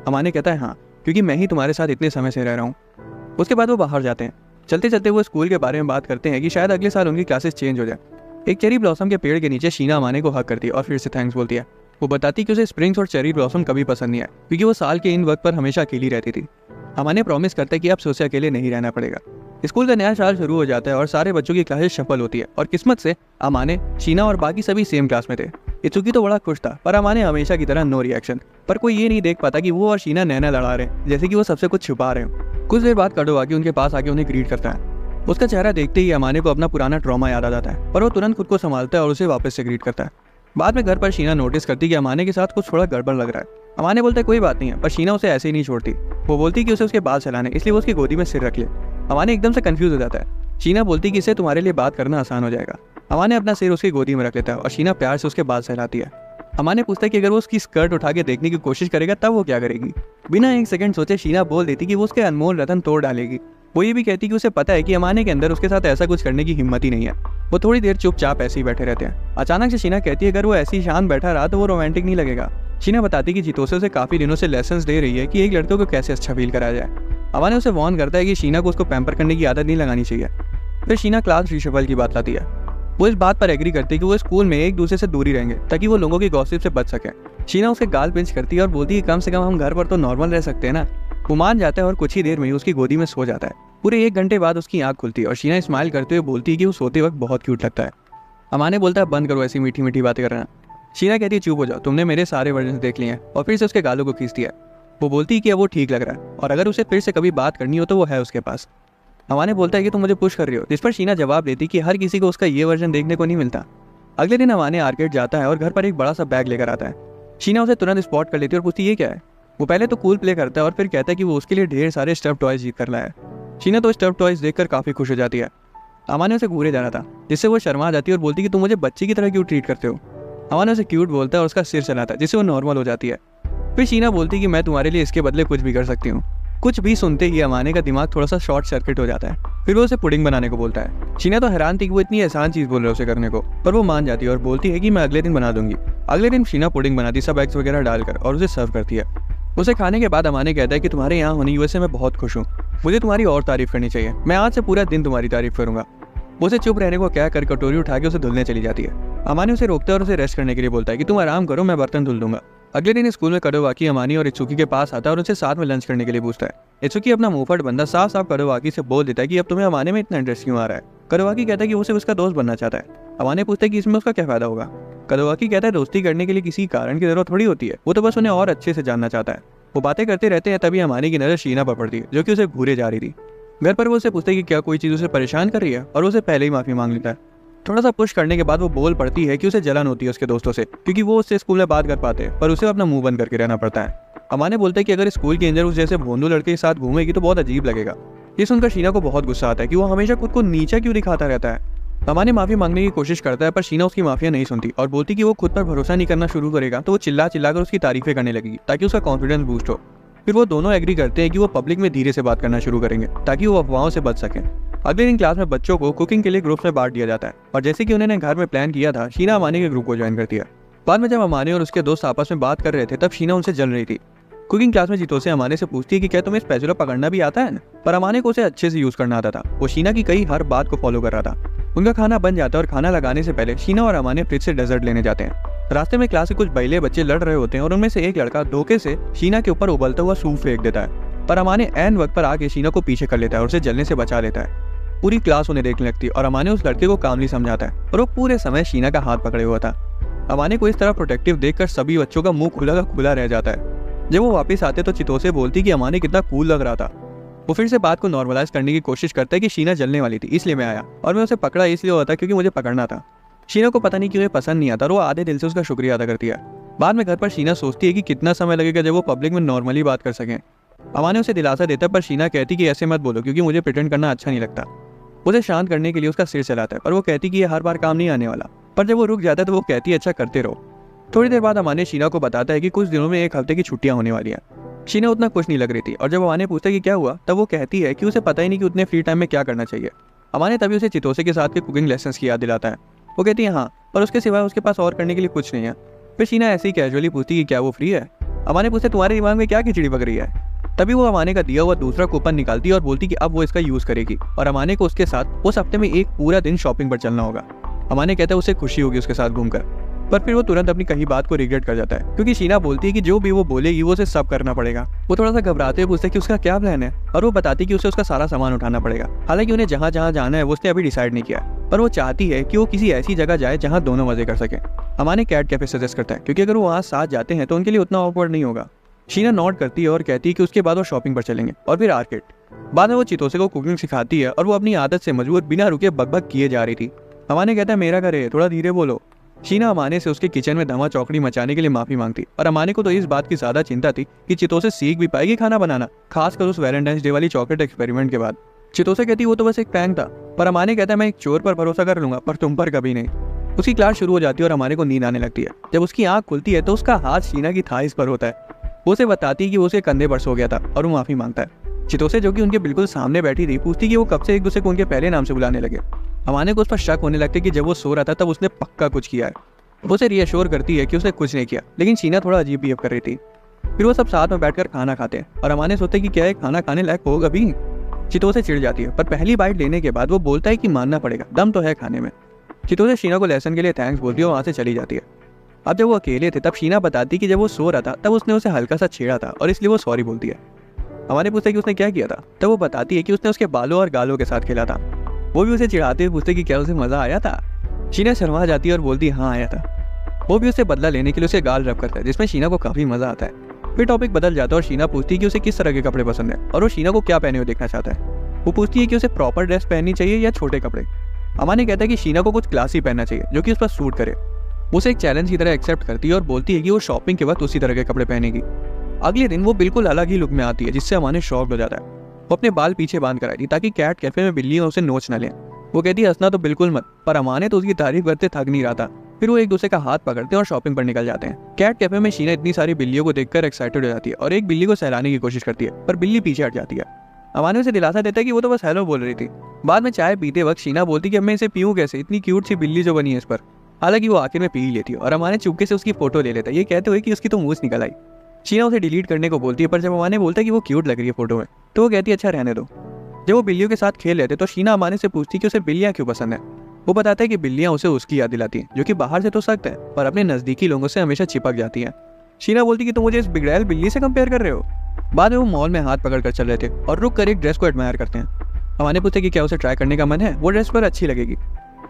अमाने कहता है हाँ, क्योंकि मैं ही तुम्हारे साथ इतने समय से रह रहा हूँ। उसके बाद वो बाहर जाते हैं। चलते चलते वो स्कूल के बारे में बात करते हैं कि शायद अगले साल उनकी क्लासेस चेंज हो जाए। एक चेरी ब्लॉसम के पेड़ के नीचे शीना अमाने को हक करती है और फिर से थैंक्स बोलती है। वो बताती कि उसे स्प्रिंग्स और चेरी ब्लॉसम कभी पसंद नहीं है क्योंकि वो साल के इन वक्त पर हमेशा अकेली रहती थी। अमाने प्रॉमिस करता है कि अब से उसे अकेले नहीं रहना पड़ेगा। स्कूल का नया साल शुरू हो जाता है और सारे बच्चों की क्लासेस सफल होती है और किस्मत से अमाने, शीना और बाकी सभी सेम क्लास में थे। इत्सुकी तो बड़ा खुश था, पर अमाने हमेशा की तरह नो रिएक्शन। पर कोई ये नहीं देख पाता कि वो और शीना नैना लड़ा रहे हैं, जैसे कि वो सबसे कुछ छुपा रहे हो। कुछ देर बाद कडोवाकी उनके पास आके उन्हें ग्रीट करता है। उसका चेहरा देखते ही अमाने को अपना पुराना ट्रॉमा याद आ जाता है, पर वो तुरंत खुद को संभालता है और उसे वापस से ग्रीट करता है। बाद में घर पर शीना नोटिस करती कि अमाने के साथ कुछ थोड़ा गड़बड़ लग रहा है। अमाने बोलता है कोई बात नहीं है, पर शीना उसे ऐसे ही नहीं छोड़ती। वो बोलती कि उसे उसके बाल सहलाने, इसलिए वो उसकी गोदी में सिर रख ले। अमाने एकदम से कंफ्यूज हो जाता है। शीना बोलती कि इससे तुम्हारे लिए बात करना आसान हो जाएगा। अमाने अपना सिर उसकी गोदी में रख लेता है और शीना प्यार से उसके बाल सहलाती है। अमाने पूछता है कि अगर वो उसकी स्कर्ट उठा के देखने की कोशिश करेगा तब वो क्या करेगी। बिना एक सेकंड सोचे शीना बोल देती कि वो उसके अनमोल रतन तोड़ डालेगी। वो ये भी कहती कि उसे पता है कि अमाने के अंदर उसके साथ ऐसा कुछ करने की हिम्मत ही नहीं है। वो थोड़ी देर चुपचाप ऐसे ही बैठे रहते हैं। अचानक से शीना कहती है अगर वो ऐसी शांत बैठा रहा तो वो रोमांटिक नहीं लगेगा। शीना बताती कि जितोसे उसे काफी दिनों से लेसन्स दे रही है कि एक लड़के को कैसे अच्छा फील कराया जाए। अमाने उसे वार्न करता है कि शीना को उसको पैम्पर करने की आदत नहीं लगानी चाहिए। फिर शीना क्लास रिशफल की बात लाती है। वो इस बात पर एग्री करती है कि वो स्कूल में एक दूसरे से दूरी रहेंगे ताकि वो लोगों की गॉसिप से बच सके। शीना उसके गाल पिंच करती है और बोलती है कम से कम हम घर पर तो नॉर्मल रह सकते हैं ना। वो मान जाता है और कुछ ही देर में ही उसकी गोदी में सो जाता है। पूरे 1 घंटे बाद उसकी आंख खुलती है और शीना स्माइल करते हुए बोलती है कि वो सोते वक्त बहुत क्यूट लगता है। अमाने बोलता है बंद करो ऐसी मीठी मीठी बातें करना। शीना कहती है चुप हो जाओ, तुमने मेरे सारे वर्जन देख लिए हैं, और फिर से उसके गालों को खींचती है। वो बोलती है कि अब वो ठीक लग रहा है और अगर उसे फिर से कभी बात करनी हो तो वो है उसके पास। अमाने बोलता है कि तुम मुझे पुश कर रही हो, जिस पर शीना जवाब देती कि हर किसी को उसका ये वर्जन देखने को नहीं मिलता। अगले दिन अमाने आर्केड जाता है और घर पर एक बड़ा सा बैग लेकर आता है। शीना उसे तुरंत स्पॉट कर लेती है और पूछती ये क्या है। वो पहले तो कूल प्ले करता है और फिर कहता है कि वो उसके लिए ढेर सारे स्टफ टॉयज जीत कर लाया है। शीना तो स्टफ टॉयज देखकर काफी खुश हो जाती है। अमाने उसे घूरे जाना था, जिससे वो शर्मा जाती है और बोलती कि तुम मुझे बच्चे की तरह क्यों ट्रीट करते हो। अमाने उसे क्यूट बोलता है और उसका सिर चलाता है, जिससे वो नॉर्मल हो जाती है। फिर शीना बोलती कि मैं तुम्हारे लिए इसके बदले कुछ भी कर सकती हूँ। कुछ भी सुनते ही अमाने का दिमाग थोड़ा सा शॉर्ट सर्किट हो जाता है। फिर वो उसे पुडिंग बनाने को बोलता है। शीना तो हैरान थी कि वो इतनी आसान चीज बोल रहे उसे करने को, पर वो मान जाती है और बोलती है कि मैं अगले दिन बना दूंगी। अगले दिन शीना पुडिंग बनाती, सब एग्स वगैरह डालकर, और उसे सर्व करती है। उसे खाने के बाद अमाने कहता है कि तुम्हारे यहाँ होने की वजह से मैं बहुत खुश हूँ, मुझे तुम्हारी और तारीफ करनी चाहिए, मैं आज से पूरा दिन तुम्हारी तारीफ करूंगा। उसे चुप रहने को कहकर कटोरी उठा के उसे धुलने चली जाती है। अमाने उसे रोकता है और उसे रेस्ट करने के लिए बोलता है कि तुम आराम करो, मैं बर्तन धुल दूंगा। अगले दिन स्कूल में कडोवाकी अमानी और इत्सुकी के पास आता है और उनसे साथ में लंच करने के लिए पूछता है। इत्सुकी अपना मुंहफट बंदा साफ साफ कडोवाकी से बोल देता है कि अब तुम्हें अमाने में इतना इंटरेस्ट क्यों आ रहा है। कडोवाकी कहता है कि वो सिर्फ उसका दोस्त बनना चाहता है। अमाने पूछता है कि इसमें उसका क्या फायदा होगा। कडोवाकी कहता है दोस्ती करने के लिए किसी कारण की जरूरत थोड़ी होती है, वो तो बस उन्हें और अच्छे से जानना चाहता है। वो बातें करते रहते हैं, तभी अमानी की नजर शीना पर पड़ती है, जो कि उसे घूरे जा रही थी। घर पर वो उसे पूछता है कि क्या कोई चीज उसे परेशान कर रही है, और उसे पहले ही माफी मांग लेता है। थोड़ा सा पुश करने के बाद वो बोल पड़ती है कि उसे जलन होती है उसके दोस्तों से, क्योंकि वो उससे स्कूल में बात कर पाते हैं पर उसे अपना मुंह बंद करके रहना पड़ता है। अमाने बोलते हैं कि अगर स्कूल के अंदर उस जैसे भोंदू लड़के के साथ घूमेगी तो बहुत अजीब लगेगा। ये सुनकर शीना को बहुत गुस्सा आता है कि वो हमेशा खुद को नीचा क्यों दिखाता रहता है। अमाने माफी मांगने की कोशिश करता है पर शीना उसकी माफिया नहीं सुनती और बोलती कि वो खुद पर भरोसा नहीं करना शुरू करेगा तो वो चिल्ला चिल्लाकर उसकी तारीफें करने लगेगी ताकि उसका कॉन्फिडेंस बूस्ट हो। फिर वो दोनों एग्री करते हैं कि वो पब्लिक में धीरे से बात करना शुरू करेंगे ताकि वो अफवाहों से बच सकें। अगले दिन क्लास में बच्चों को कुकिंग के लिए ग्रुप्स में बांट दिया जाता है और जैसे कि उन्होंने घर में प्लान किया था, शीना अमाने के ग्रुप को ज्वाइन करती है। बाद में जब अमाने और उसके दोस्त आपस में बात कर रहे थे तब शीना उनसे जल रही थी। कुकिंग क्लास में चितोसे अमाने से पूछती है कि क्या तुम्हें स्पैचुला पकड़ना भी आता है, पर अमाने को उसे अच्छे से यूज करना आता था। वो शीना की कई हर बात को फॉलो कर रहा था। उनका खाना बन जाता है और खाना लगाने से पहले शीना और अमाने फ्रिज से डेजर्ट लेने जाते हैं। रास्ते में क्लास के कुछ बहिले बच्चे लड़ रहे होते हैं और उनमें से एक लड़का धोखे से शीना के ऊपर उबलता हुआ सूप फेंक देता है, पर अमाने ऐन वक्त पर आके शीना को पीछे कर लेता है और उसे जलने से बचा लेता है। पूरी क्लास उन्हें देखने लगती है और अमाने उस लड़के को कामली समझाता है और वो पूरे समय शीना का हाथ पकड़े हुआ था। अमाने को इस तरह प्रोटेक्टिव देखकर सभी बच्चों का मुंह खुला का खुला रह जाता है। जब वो वापस आते तो चितोसे बोलती कि अमाने कितना कूल लग रहा था। वो फिर से बात को नॉर्मलाइज करने की कोशिश करता है कि शीना जलने वाली थी इसलिए मैं आया और मैं उसे पकड़ा इसलिए हुआ था क्योंकि मुझे पकड़ना था। शीना को पता नहीं क्यों ये पसंद नहीं आता और वो आधे दिल से उसका शुक्रिया अदा करती है। बाद में घर पर शीना सोचती है कि कितना समय लगेगा जब वो पब्लिक में नॉर्मली बात कर सकें। अमाने उसे दिलासा देता है पर शीना कहती कि ऐसे मत बोलो क्योंकि मुझे प्रिटेंड करना अच्छा नहीं लगता। उसे शांत करने के लिए उसका सिर चलाता है पर वो कहती कि ये हर बार काम नहीं आने वाला। पर जब वो रुक जाता है तो वो कहती है अच्छा करते रहो। थोड़ी देर बाद अमाने शीना को बताता है कि कुछ दिनों में 1 हफ्ते की छुट्टियां होने वाली हैं। शीना उतना खुश नहीं लग रही थी और जब अमाने पूछता है कि क्या हुआ तब वो कहती है कि उसे पता ही नहीं कि उतने फ्री टाइम में क्या करना चाहिए। अमाने तभी उसे चितोसे के साथ के कुकिंग लेसन्स की याद दिलाता है। वो कहती है हाँ, पर उसके सिवाय उसके पास और करने के लिए कुछ नहीं है। फिर शीना ऐसे ही कैजुअली पूछती कि क्या वो फ्री है। अमाने पूछते तुम्हारे दिमाग में क्या खिचड़ी पक रही है। तभी वो अमाने का दिया हुआ दूसरा कूपन निकालती है और बोलती कि अब वो इसका यूज करेगी और अमाने को उसके साथ उस हफ्ते में एक पूरा दिन शॉपिंग पर चलना होगा। अमाने कहता है उसे खुशी होगी उसके साथ घूमकर, पर फिर वो तुरंत अपनी कही बात को रिग्रेट कर जाता है क्योंकि शीना बोलती है कि जो भी वो बोलेगी वो उसे सब करना पड़ेगा। वो थोड़ा सा घबराते हुए पूछते कि उसका क्या प्लान है और वो बताती कि उसे उसका सारा सामान उठाना पड़ेगा। हालांकि उन्हें जहाँ जहाँ जाना है वो उसने अभी डिसाइड नहीं किया, पर वो चाहती है कि वो किसी ऐसी जगह जाए जहाँ दोनों मजे कर सके। अमाने कैट कैफे सजेस्ट करता है क्योंकि अगर वो वहाँ साथ जाते हैं तो उनके लिए उतना ऑकवर्ड नहीं होगा। शीना नोट करती है और कहती है कि उसके बाद वो शॉपिंग पर चलेंगे और फिर आर्केड। बाद में वो चितोसे को कुकिंग सिखाती है और वो अपनी आदत से मजबूर बिना रुके बकबक किए जा रही थी। अमाने कहता है मेरा घर है, थोड़ा धीरे बोलो। शीना अमाने से उसके किचन में धमा चौकड़ी मचाने के लिए माफी मांगती और अमाने को तो इस बात की ज्यादा चिंता थी कि चितोसे सीख भी पाएगी खाना बनाना, खासकर उस वैलेंटाइंस डे वाली चॉकलेट एक्सपेरिमेंट के बाद। चितोसे कहती वो तो बस एक प्रैंक था, पर अमाने कहता है मैं एक चोर पर भरोसा कर लूंगा पर तुम पर कभी नहीं। उसकी क्लास शुरू हो जाती है और अमाने को नींद आने लगती है। जब उसकी आंख खुलती है तो उसका हाथ शीना की थाइस पर होता है। वो उसे बताती है कि वो उसके कंधे पर सो गया था और वो माफी मांगता है। चितोसे जो कि उनके बिल्कुल सामने बैठी थी पूछती कि वो कब से एक दूसरे को उनके पहले नाम से बुलाने लगे। अमाने को उस पर शक होने लगता है कि जब वो सो रहा था तब उसने पक्का कुछ किया है। वो उसे रिएश्योर करती है कि उसने कुछ नहीं किया, लेकिन शीना थोड़ा अजीब बिहेव कर रही थी। फिर वो सब साथ में बैठकर खाना खाते हैं और अमाने सोचते कि क्या ये खाना खाने लायक होगा भी। चितोसे चिढ़ जाती है पर पहली बाइट लेने के बाद वो बोलता है कि मानना पड़ेगा, दम तो है खाने में। चितोसे शीना को लेसन के लिए थैंक्स बोलती है और वहाँ से चली जाती है। अब जब वो अकेले थे तब शीना बताती कि जब वो सो रहा था तब उसने उसे हल्का सा छेड़ा था और इसलिए वो सॉरी बोलती है। अमाने पूछते कि उसने क्या किया था तब वो बताती है कि उसने उसके बालों और गालों के साथ खेला था। वो भी उसे चिढ़ाते हुए पूछते कि क्या उसे मजा आया था। शीना शर्मा जाती है और बोलती हाँ आया था। वो भी उसे बदला लेने के लिए उसे गाल रब करता है जिसमें शीना को काफी मजा आता है। फिर टॉपिक बदल जाता है और शीना पूछती है कि उसे किस तरह के कपड़े पसंद है और वो शीना को क्या पहने हुए देखना चाहता है। वो पूछती है कि उसे प्रॉपर ड्रेस पहननी चाहिए या छोटे कपड़े। अमाने कहता है कि शीना को कुछ क्लासी पहनना चाहिए जो कि उस पर सूट करे। वो उसे एक चैलेंज की तरह एक्सेप्ट करती है और बोलती है कि वो शॉपिंग के वक्त उसी तरह के कपड़े पहनेगी। अगले दिन वो बिल्कुल अलग ही लुक में आती है जिससे अमाने शॉक्ड हो जाता है। वो अपने बाल पीछे बांध कर आई थी ताकि कैट कैफे में बिल्लियां उसे नोच न लें। वो कहती है हंसना तो बिल्कुल मत, पर अमाने तो उसकी तारीफ करते थक नहीं रहा था। फिर वो एक दूसरे का हाथ पकड़ते हैं और शॉपिंग पर निकल जाते हैं। कैट कैफे में शीना इतनी सारी बिल्लियों को देखकर एक्साइटेड हो जाती है और एक बिल्ली को सहलाने की कोशिश करती है, पर बिल्ली पीछे हट जाती है। अमाने उसे दिलासा देता है कि वो तो बस हेलो बोल रही थी। बाद में चाय पीते वक्त शीना बोलती कि अब मैं इसे पीऊँ कैसे, इतनी क्यूट सी बिल्ली जो बनी है इस पर। हालांकि वो आखिर में पी ही लेती है और अमाने चुपके से उसकी फोटो ले लेता है, ये कहते हुए कि उसकी तो मूंछ निकल आई। शीना उसे डिलीट करने को बोलती है, पर जब अमाने बोलता है कि वो क्यूट लग रही है फोटो में तो वो कहती है अच्छा रहने दो। जब वो बिल्लियों के साथ खेल लेते तो शीना अमाने से पूछती कि उसे बिल्लियां क्यों पसंद है। वो बताता है कि बिल्लियां उसे उसकी याद दिलाती हैं जो कि बाहर से तो सख्त है पर अपने नजदीकी लोगों से हमेशा चिपक जाती हैं। शीना बोलती कि तुम मुझे इस बिगड़ैल बिल्ली से कंपेयर कर रहे हो। बाद में वो मॉल में हाथ पकड़ कर चल रहे थे और रुक कर एक ड्रेस को एडमायर करते हैं। अमाने पूछते कि क्या उसे ट्राई करने का मन है, वो ड्रेस पर अच्छी लगेगी।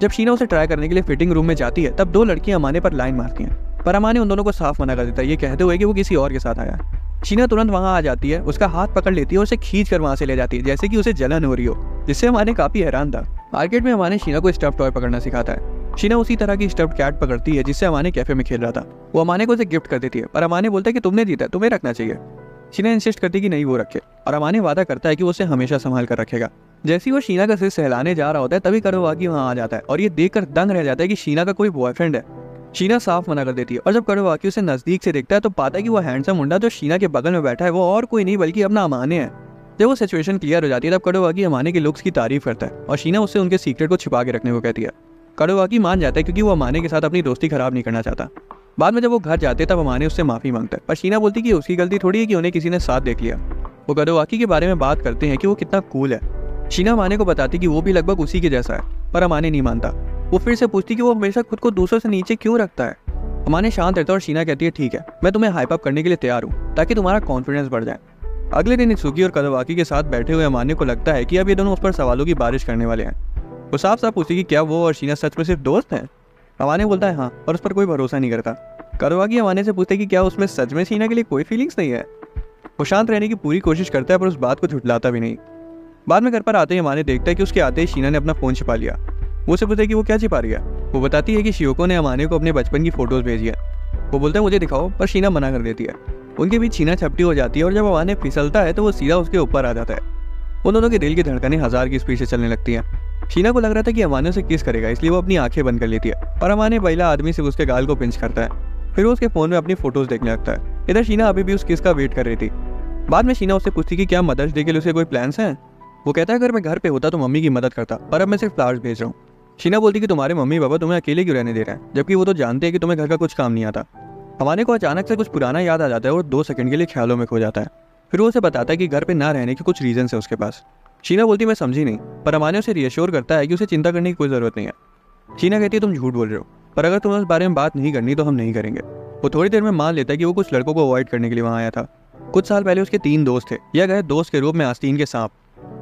जब शीना उसे ट्राई करने के लिए फिटिंग रूम में जाती है तब 2 लड़कियां अमाने पर लाइन मारती हैं, पर अमाने उन दोनों को साफ मना कर देता है, ये कहते हुए कि वो किसी और के साथ आया है। शीना तुरंत वहां आ जाती है, उसका हाथ पकड़ लेती है और उसे खींच कर वहां से ले जाती है जैसे कि उसे जलन हो रही हो, जिससे अमाने काफी हैरान था। मार्केट में अमाने शीना को स्टफ टॉय पकड़ना सिखाता है। शीना उसी तरह की स्टफ्ड कैट पकड़ती है जिससे अमाने कैफे में खेल रहा था। वो अमाने को उसे गिफ्ट कर देती है, पर अमाने बोलता है कि तुमने जीता, तुम्हें रखना चाहिए। शीना इंसिस्ट करती है कि नहीं वो रखे, और अमाने वादा करता है कि वो उसे हमेशा संभाल कर रखेगा। जैसे ही वो शीना का सिर सहलाने जा रहा होता है तभी कड़वाकी वहाँ आ जाता है और ये देखकर दंग रह जाता है कि शीना का कोई बॉयफ्रेंड है। शीना साफ मना कर देती है और जब कड़वाकी उसे नजदीक से देखता है तो पाता है कि वो हैंडसम मुंडा जो शीना के बगल में बैठा है वो और कोई नहीं बल्कि अपना अमाने है। जब वो सिचुएशन क्लियर हो जाती है तब कड़वाकी अमाने के लुक्स की तारीफ करता है और शीना उससे उनके सीक्रेट को छिपा के रखने को कहती है। कड़वाकी मान जाता है क्योंकि वो अमाने के साथ अपनी दोस्ती खराब नहीं करना चाहता। बाद में जब वो घर जाते तब अमाने उससे माफी मांगता है, पर शीना बोलती कि उसकी गलती थोड़ी है कि उन्हें किसी ने साथ देख लिया। वो कड़वाकी के बारे में बात करते हैं कि वो कितना कूल है। शीना अमाने को बताती कि वो भी लगभग उसी के जैसा है, पर अमाने नहीं मानता। वो फिर से पूछती कि वो हमेशा खुद को दूसरों से नीचे क्यों रखता है। अमाने शांत रहता है और शीना कहती है ठीक है, मैं तुम्हें हाइप अप करने के लिए तैयार हूँ ताकि तुम्हारा कॉन्फिडेंस बढ़ जाए। अगले दिन इत्सुकी और कड़वाकी के साथ बैठे हुए अमाने को लगता है कि अब ये दोनों उस पर सवालों की बारिश करने वाले हैं। वो साफ साफ पूछती कि क्या वो और शीना सच में सिर्फ दोस्त हैं। अमाने बोलता है हाँ, और उस पर कोई भरोसा नहीं करता। कड़वाकी अमाने से पूछते कि क्या उसमें सच में शीना के लिए कोई फीलिंग्स नहीं है। वो शांत रहने की पूरी कोशिश करता है पर उस बात को झुठलाता भी नहीं। बाद में घर पर आते ही अमाने देखता है कि उसके आते ही शीना ने अपना फोन छिपा लिया। वो उसे पूछता है कि वो क्या छिपा रही है। वो बताती है कि शियोको ने अमाने को अपने बचपन की फोटोज भेजी है। वो बोलता है मुझे दिखाओ, पर शीना मना कर देती है। उनके बीच शीना छपटी हो जाती है और जब अमाने फिसलता है तो वो सीधा उसके ऊपर आ जाता है। उन दोनों के दिल की धड़कनें 1000 की स्पीड से चलने लगती हैं। शीना को लग रहा था कि अमाने उसे किस करेगा, इसलिए वो अपनी आंखें बंद कर लेती है, पर अमाने महिला आदमी से उसके गाल को पिंच करता है। फिर वो उसके फोन में अपनी फोटोज देखने लगता है। इधर शीना अभी भी उस किस का वेट कर रही थी। बाद में शीना उससे पूछती कि क्या मदर्स डे के लिए उसे कोई प्लान्स हैं। वो कहता है अगर मैं घर पे होता तो मम्मी की मदद करता, पर अब मैं सिर्फ फ्लावर्स भेज रहा हूँ। शीना बोलती कि तुम्हारे मम्मी पापा तुम्हें अकेले क्यों रहने दे रहे हैं, जबकि वो तो जानते हैं कि तुम्हें घर का कुछ काम नहीं आता। अमाने को अचानक से कुछ पुराना याद आ जाता है और 2 सेकंड के लिए ख्यालों में खो जाता है। फिर वो उसे बताता है कि घर पे ना रहने के कुछ रीजन है उसके पास। शीना बोलती मैं समझी नहीं, पर अमाने उसे रियश्योर करता है कि उसे चिंता करने की कोई जरूरत नहीं है। शीना कहती है तुम झूठ बोल रहे हो, पर अगर तुम्हें उस बारे में बात नहीं करनी तो हम नहीं करेंगे। वो थोड़ी देर में मान लेता है कि वो कुछ लड़कों को अवॉइड करने के लिए वहाँ आया था। कुछ साल पहले उसके 3 दोस्त थे, या गए दोस्त के रूप में आस्तीन के सांप।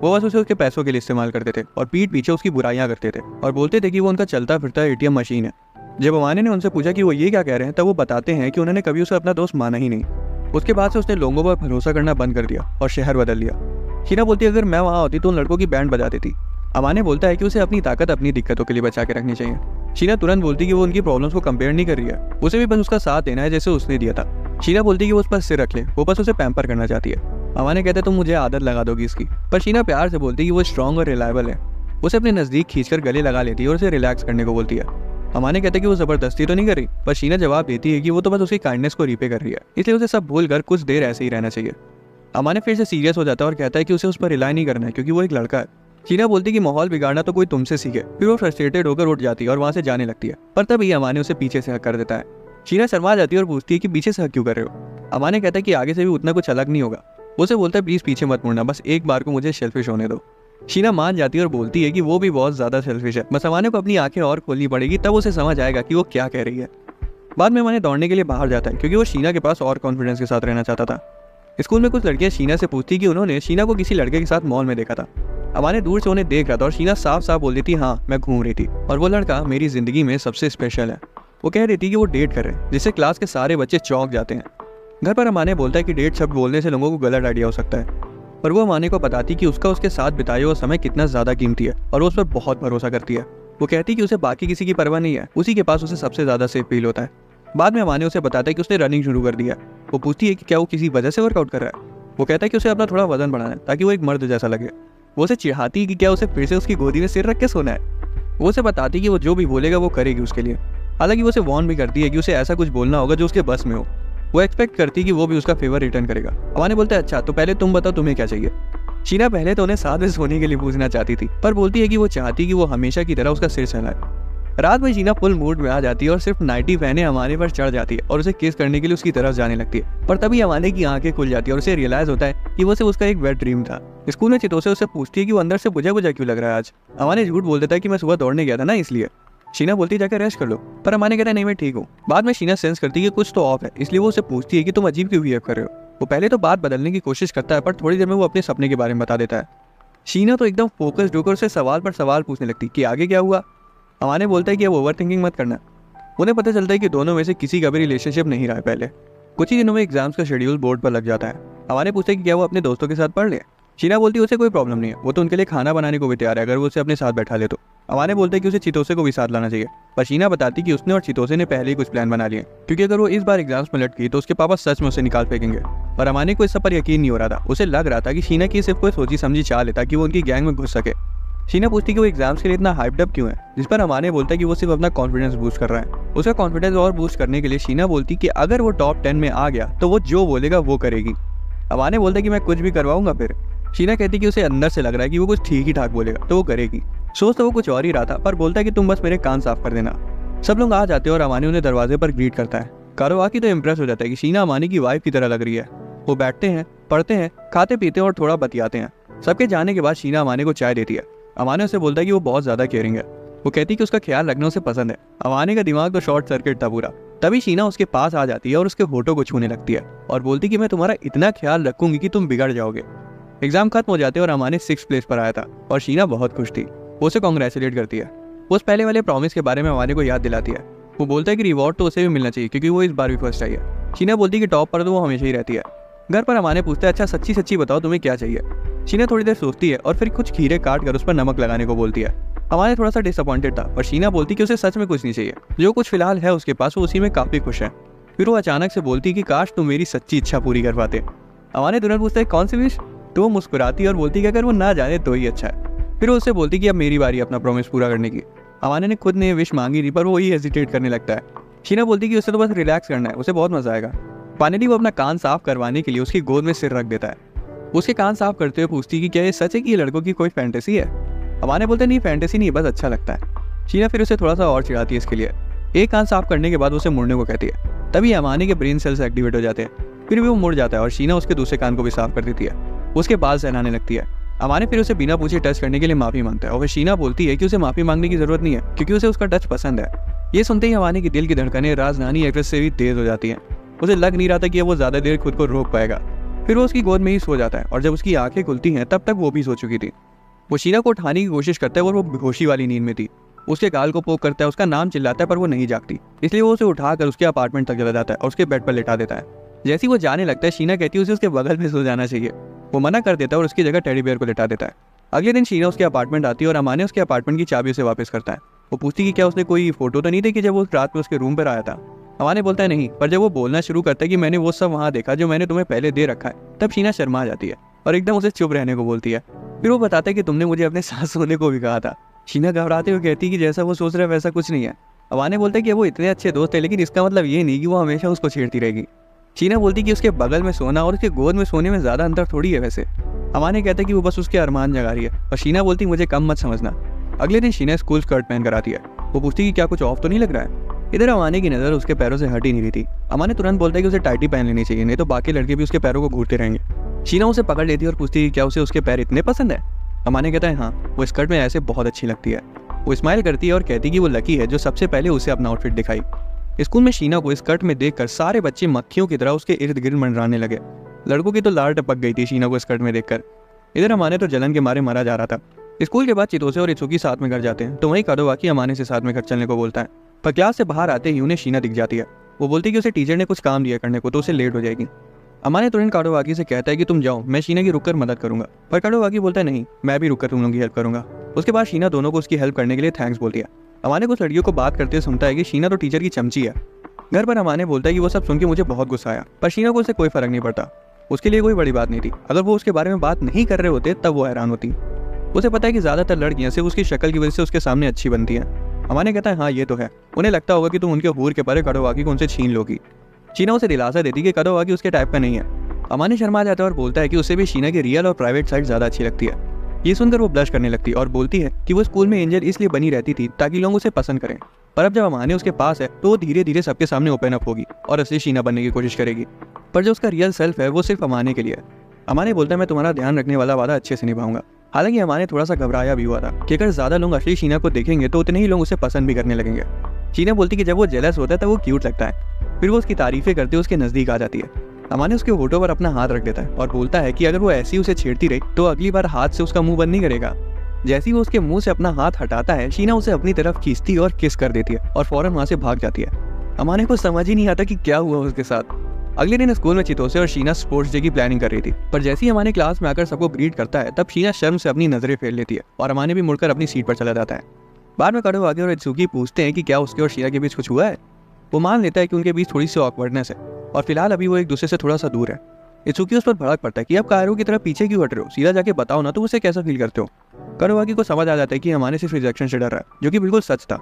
वो बस उसे उसके पैसों के लिए इस्तेमाल करते थे और पीठ पीछे उसकी बुराइयां करते थे और बोलते थे कि वो उनका चलता फिरता एटीएम मशीन है। जब अमाने ने उनसे पूछा कि वो ये क्या कह रहे हैं तब वो बताते हैं कि उन्होंने कभी उसे अपना दोस्त माना ही नहीं। उसके बाद से उसने लोगों पर भरोसा करना बंद कर दिया और शहर बदल लिया। शीना बोलती है अगर मैं वहाँ होती तो उन लड़कों की बैंड बजा देती। अमाने बोलता है कि उसे अपनी ताकत अपनी दिक्कतों के लिए बचा के रखनी चाहिए। शीना तुरंत बोलती कि वो उनकी प्रॉब्लम्स को कंपेयर नहीं कर रही है, उसे भी बस उसका साथ देना है जैसे उसने दिया था। शीना बोलती है कि वो उस पर सिर रख ले, वो बस उसे पैम्पर करना चाहती है। अमाने कहते तुम मुझे आदत लगा दोगी इसकी, पर शीना प्यार से बोलती है कि वो स्ट्रॉन्ग और रिलायबल है। उसे अपने नजदीक खींचकर गले लगा लेती है और उसे रिलैक्स करने को बोलती है। अमाने कहते कि वो जबरदस्ती तो नहीं कर रही, पर शीना जवाब देती है कि वो तो बस उसकी काइंडनेस को रीपे कर रही है, इसलिए उसे सब भूल कर कुछ देर ऐसे ही रहना चाहिए। अमाने फिर से सीरियस हो जाता है और कहता है कि उसे उस पर रिलाई नहीं करना है क्योंकि वो एक लड़का है। शीना बोलती है कि माहौल बिगाड़ना तो कोई तुमसे सीखे। फिर वो फ्रस्ट्रेटेड होकर उठ जाती है और वहां से जाने लगती है, पर तभी अमाने उसे पीछे से हक कर देता है। शीना शर्मा जाती है और पूछती है कि पीछे से हक क्यों कर रहे हो। अमाने कहता है कि आगे से भी उतना कुछ अलग नहीं होगा। उसे बोलता है प्लीज पीछे मत मुड़ना, बस एक बार को मुझे सेल्फिश होने दो। शीना मान जाती है और बोलती है कि वो भी बहुत ज्यादा सेल्फिश है, बस अमाने को अपनी आंखें और खोलनी पड़ेगी तब उसे समझ आएगा कि वो क्या कह रही है। बाद में अमाने दौड़ने के लिए बाहर जाता है क्योंकि वो शीना के पास और कॉन्फिडेंस के साथ रहना चाहता था। स्कूल में कुछ लड़कियां शीना से पूछती कि उन्होंने शीना को किसी लड़के के साथ मॉल में देखा था। अमाने दूर से उन्हें देख रहा था और शीना साफ साफ बोल देती हाँ मैं घूम रही थी और वो लड़का मेरी जिंदगी में सबसे स्पेशल है। वो कह रही थी कि वो डेट कर रहे हैं, जिससे क्लास के सारे बच्चे चौंक जाते हैं। घर पर अमाने बोलता है कि डेट शब्द बोलने से लोगों को गलत आइडिया हो सकता है, पर वो अमाने को बताती कि उसका उसके साथ बिताया हुआ समय कितना ज्यादा कीमती है और वो उस पर बहुत भरोसा करती है। वो कहती कि उसे बाकी किसी की परवाह नहीं है, उसी के पास उसे सबसे ज्यादा सेफ फील होता है। बाद में अमाने उसे बताता है कि उसने रनिंग शुरू कर दिया। वो पूछती है कि क्या वो किसी वजह से वर्कआउट कर रहा है। वो कहता है कि उसे अपना थोड़ा वजन बढ़ाना है ताकि वो एक मर्द जैसा लगे। वो उसे चिढ़ाती है कि क्या उसे फिर से उसकी गोदी में सिर रख के सोना है। वो उसे बताती कि वो जो भी बोलेगा वो करेगी उसके लिए। हालांकि वो उसे वार्न भी करती है कि उसे ऐसा कुछ बोलना होगा जो उसके बस में हो। वो एक्सपेक्ट करती है कि वो भी उसका फेवर रिटर्न करेगा। अमाने बोलता है अच्छा तो पहले तुम बताओ तुम्हें क्या चाहिए। शीना पहले तो उन्हें साथ में सोने के लिए पूछना चाहती थी, पर बोलती है कि वो चाहती कि वो हमेशा की तरह उसका सिर सहलाए। रात में शीना फुल मूड में आ जाती है और सिर्फ नाइटी पहने अमाने पर चढ़ जाती है और उसे किस करने के लिए उसकी तरफ जाने लगती है। पर तभी अमाने की आंखें खुल जाती है और उसे रियलाइज होता है कि वो सिर्फ उसका एक वेट ड्रीम था। स्कूल में चितोसे उससे पूछती है कि वो अंदर से बुझा बुझा क्यों लग रहा है आज। अमाने झूठ बोल देता है कि मैं सुबह दौड़ने गया था ना इसलिए। शीना बोलती है जाकर रेस्ट कर लो, पर अमाने कहता है नहीं मैं ठीक हूँ। बाद में शीना सेंस करती है कि कुछ तो ऑफ है, इसलिए वो उसे पूछती है कि तुम अजीब क्यों बिहेव कर रहे हो। वो पहले तो बात बदलने की कोशिश करता है, पर थोड़ी देर में वो अपने सपने के बारे में बता देता है। शीना तो एकदम फोकस्ड होकर उसे सवाल पर सवाल पूछने लगती कि आगे क्या हुआ। अमाने बोलता है कि अब ओवर थिंकिंग मत करना। उन्हें पता चलता है कि दोनों में से किसी का भी रिलेशनशिप नहीं रहा है पहले। कुछ ही दिनों में एग्जाम्स का शेड्यूल बोर्ड पर लग जाता है। अमाने पूछता है कि क्या वो अपने दोस्तों के साथ पढ़ ले। शीना बोलती है उसे कोई प्रॉब्लम नहीं है, वो तो उनके लिए खाना बनाने को भी तैयार है अगर वो उसे अपने साथ बैठा ले तो। अमाने बोलते हैं कि उसे चितोसे को भी साथ लाना चाहिए, पर शीना बताती कि उसने और चितोसे ने पहले ही कुछ प्लान बना लिए, क्योंकि अगर वो इस बार एग्जाम्स में लटकी तो उसके पापा सच में उसे निकाल फेंकेंगे। पर अमाने को इस सब पर यकीन नहीं हो रहा था। उसे लग रहा था कि शीना की सिर्फ कोई सोची समझी चाल है ताकि वो उनकी गैंग में घुस सके। शीना पूछती कि वो एग्जाम्स के लिए इतना हाइप्ड अप क्यों है, जिस पर अमाने बोलता है कि वो सिर्फ अपना कॉन्फिडेंस बूस्ट कर रहा है। उसका कॉन्फिडेंस और बूस्ट करने के लिए शीना बोलती कि अगर वो टॉप 10 में आ गया तो वो जो बोलेगा वो करेगी। अमाने बोलता है कि मैं कुछ भी करवाऊंगा फिर। शीना कहती कि उसे अंदर से लग रहा है कि वो कुछ ठीक ही ठाक बोलेगा तो वो करेगी। सोच तो वो कुछ और ही रहा था, पर बोलता है कि तुम बस मेरे कान साफ कर देना। सब लोग आ जाते हैं और अमाने उन्हें दरवाजे पर ग्रीट करता है। कारोवाकी तो इम्प्रेस हो जाता है कि शीना अमाने की वाइफ की तरह लग रही है। वो बैठते हैं, पढ़ते हैं, खाते पीते हैं और थोड़ा बतियाते हैं। सबके जाने के बाद शीना अमाने को चाय देती है। अमाने उसे बोलता है कि वो बहुत ज्यादा केयरिंग है। वो कहती है कि उसका ख्याल रखना उसे पसंद है। अमाने का दिमाग तो शॉर्ट सर्किट था पूरा। तभी शीना उसके पास आ जाती है और उसके होठों को छूने लगती है और बोलती कि मैं तुम्हारा इतना ख्याल रखूंगी कि तुम बिगड़ जाओगे। एग्जाम खत्म हो जाते हैं और अमाने 6th प्लेस पर आया था और शीना बहुत खुश थी। वो उसे कॉन्ग्रेचुलेट करती है। वो उस पहले वाले प्रॉमिस के बारे में अमाने को याद दिलाती है। वो बोलता है कि रिवॉर्ड तो उसे भी मिलना चाहिए क्योंकि वो इस बार भी फर्स्ट आई है। शीना बोलती है कि टॉप पर तो वो हमेशा ही रहती है। घर पर अमाने पूछता है अच्छा सच्ची सच्ची बताओ तुम्हें क्या चाहिए। शीना थोड़ी देर सोचती है और फिर कुछ खीरे काट कर उस पर नमक लगाने को बोलती है। अमाने थोड़ा सा डिसअपॉइंटेड था और शीना बोलती कि उसे सच में कुछ नहीं चाहिए, जो कुछ फिलहाल है उसके पास वो उसी में काफी खुश है। फिर वो अचानक से बोलती कि काश तुम मेरी सच्ची इच्छा पूरी कर पाते। अमाने तुरंत पूछता है कौन सी विश, तो वो मुस्कुराती और बोलती कि अगर वो ना जाने तो ही अच्छा है। फिर वो उससे बोलती कि अब मेरी बारी अपना प्रॉमिस पूरा करने की। अमाने ने खुद ने विश मांगी थी पर वो ही हेजिटेट करने लगता है। शीना बोलती कि उसे तो बस रिलैक्स करना है, उसे बहुत मजा आएगा। फाइनली वो अपना कान साफ करवाने के लिए उसकी गोद में सिर रख देता है। उसके कान साफ करते हुए पूछती कि क्या ये सच है कि ये लड़कों की कोई फैंटेसी है। अमाने बोलते नहीं फैंटेसी नहीं, बस अच्छा लगता है। शीना फिर उसे थोड़ा सा और चिढ़ाती है इसके लिए। एक कान साफ करने के बाद उसे मुड़ने को कहती है। तभी अमाने के ब्रेन सेल्स एक्टिवेट हो जाते हैं। फिर भी वो मुड़ जाता है और शीना उसके दूसरे कान को भी साफ कर देती है। उसके बाल सहलाने लगती है। अमाने फिर उसे बिना पूछे टच करने के लिए माफी मांगता है और शीना बोलती है कि उसे माफी मांगने की जरूरत नहीं है क्योंकि उसे उसका टच पसंद है। ये सुनते ही अमाने की दिल की धड़कनें राजधानी एक्सप्रेस से भी तेज हो जाती हैं। उसे लग नहीं रहा था कि वो ज्यादा देर खुद को रोक पाएगा। फिर वो उसकी गोद में ही सो जाता है और जब उसकी आंखें खुलती हैं तब तक वो भी सो चुकी थी। वो शीना को उठाने की कोशिश करता है और वो बेहोशी वाली नींद में थी। उसके गाल को पोक करता है, उसका नाम चिल्लाता है पर वो नहीं जागती, इसलिए वो उसे उठाकर उसके अपार्टमेंट तक चला जाता है और उसके बेड पर लेटा देता है। जैसे ही वो जाने लगता है शीना कहती है उसे उसके बगल में सो जाना चाहिए। वो मना कर देता है और उसकी जगह टेडी बेयर को लेटा देता है। अगले दिन शीना उसके अपार्टमेंट आती है और अमाने उसके अपार्टमेंट की चाबी उसे वापस करता है। वो पूछती कि क्या उसने कोई फोटो तो नहीं देखी जब वो रात में उसके रूम पर आया था। अमाने बोलता है नहीं, पर जब वो बोलना शुरू करता है कि मैंने वो सब वहाँ देखा जो मैंने तुम्हें पहले दे रखा है, तब शीना शर्मा जाती है और एकदम उसे चुप रहने को बोलती है। फिर वो बताता है कि तुमने मुझे अपने साथ सोने को भी कहा था। शीना घबराते हुए कहती है कि जैसा वो सोच रहा है वैसा कुछ नहीं है। अमाने बोलते हैं कि वो इतने अच्छे दोस्त है लेकिन इसका मतलब ये नहीं कि वो हमेशा उसको छेड़ती रहेगी। शीना बोलती कि उसके बगल में सोना और उसके गोद में सोने में ज्यादा अंतर थोड़ी है वैसे। अमाने कहता है कि वो बस उसके अरमान जगा रही है और शीना बोलती मुझे कम मत समझना। अगले दिन शीना स्कूल स्कर्ट पहन कर आती है। वो पूछती कि क्या कुछ ऑफ तो नहीं लग रहा है। इधर अमाने की नजर उसके पैरों से हट ही नहीं रही थी। अमाने तुरंत बोलता है कि उसे टाइटी पहन लेनी चाहिए, नहीं तो बाकी लड़के भी उसके पैरों को घूरते रहेंगे। शीना उसे पकड़ लेती है और पूछती है क्या उसे उसके पैर इतने पसंद है। अमाने कहता है हाँ, वो स्कर्ट में ऐसे बहुत अच्छी लगती है। वो स्माइल करती है और कहती है कि वो लकी है जो सबसे पहले उसे अपना आउटफिट दिखाई। स्कूल में शीना को स्कर्ट में देखकर सारे बच्चे मक्खियों की तरह उसके इर्द गिर्द मंडराने लगे। लड़कों की तो लार टपक गई थी शीना को स्कर्ट में देखकर। इधर अमाने तो जलन के मारे मरा जा रहा था। स्कूल के बाद चितोसे और इत्सुकी साथ में घर जाते हैं तो वहीं कादोवाकी अमाने से साथ में घर चलने को बोलता है। पर क्लास से बाहर आते ही उन्हें शीना दिख जाती है। वो बोलती है कि उसे टीचर ने कुछ काम दिया करने को तो उसे लेट हो जाएगी। अमाने तुरंत कादोवाकी से कहता है कि तुम जाओ, मैं शीना की रुककर मदद करूंगा। पर कादोवाकी बोलता है नहीं, मैं भी रुककर तुम लोगों की हेल्प करूंगा। उसके बाद शीना दोनों को उसकी हेल्प करने के लिए थैंक्स बोलती है। अमाने कुछ लड़कियों को बात करते हुए सुनता है कि शीना तो टीचर की चमची है। घर पर अमाने बोलता है कि वो सब सुन के मुझे बहुत गुस्सा आया, पर शीना को उससे कोई फर्क नहीं पड़ता। उसके लिए कोई बड़ी बात नहीं थी। अगर वो उसके बारे में बात नहीं कर रहे होते तब वो हैरान होती। उसे पता है कि ज्यादातर लड़कियां सिर्फ उसकी शक्ल की वजह से उसके सामने अच्छी बनती हैं। अमाने कहता है हाँ ये तो है। उन्हें लगता होगा कि तुम उनके हूर के परे कादोवाकी को उनसे छीन लोगी। शीना उसे दिलासा देती कि कादोवाकी उसके टाइप का नहीं है। अमाने शर्मा जाता है और बोलता है कि उसे भी शीना की रियल और प्राइवेट साइड ज्यादा अच्छी लगती है। ये सुनकर वो ब्लश करने लगती है और बोलती है कि वो स्कूल में एंजल इसलिए बनी रहती थी ताकि लोग उसे पसंद करें, पर अब जब अमाने उसके पास है तो वो धीरे धीरे सबके सामने ओपन अप होगी और असली शीना बनने की कोशिश करेगी। पर जो उसका रियल सेल्फ है वो सिर्फ अमाने के लिए है। अमाने बोलता है मैं तुम्हारा ध्यान रखने वाला वादा अच्छे से निभाऊंगा। हालांकि अमाने थोड़ा सा घबराया भी हुआ था कि अगर ज्यादा लोग असली शीना को देखेंगे तो उतने ही लोग उसे पसंद भी करने लगेंगे। शीना बोलती कि जब वो जेलस होता है तो वो क्यूट लगता है। फिर वो उसकी तारीफें करते हुए उसके नजदीक आ जाती है। अमाने उसके होठों पर अपना हाथ रख देता है और बोलता है कि अगर वो ऐसी उसे छेड़ती रही तो अगली बार हाथ से उसका मुंह बंद नहीं करेगा। जैसे ही वो उसके मुंह से अपना हाथ हटाता है शीना उसे अपनी तरफ खींचती और किस कर देती है और फौरन वहां से भाग जाती है। अमाने को समझ ही नहीं आता कि क्या हुआ उसके साथ। अगले दिन स्कूल में चितोसे और शीना स्पोर्ट्स डे की प्लानिंग कर रही थी, पर जैसे ही अमाने क्लास में आकर सबको ग्रीट करता है तब शीना शर्म से अपनी नजरें फेर लेती है और अमाने भी मुड़कर अपनी सीट पर चला जाता है। बाद में काडोवाकी और इत्सुकी पूछते हैं कि क्या उसके और शीना के बीच कुछ हुआ है। वो मान लेता है कि उनके बीच थोड़ी सी ऑकवर्डनेस है और फिलहाल अभी वो एक दूसरे से थोड़ा सा दूर है। इत्सुकी उस पर भड़क पड़ता है कि अब कायरो की तरह पीछे क्यों हट रहे हो, सीधा जाके बताओ ना तो उसे कैसा फील करते हो। काडोवाकी को समझ आ जाता है कि अमाने सिर्फ रिजेक्शन से डर रहा है, जो कि बिल्कुल सच था।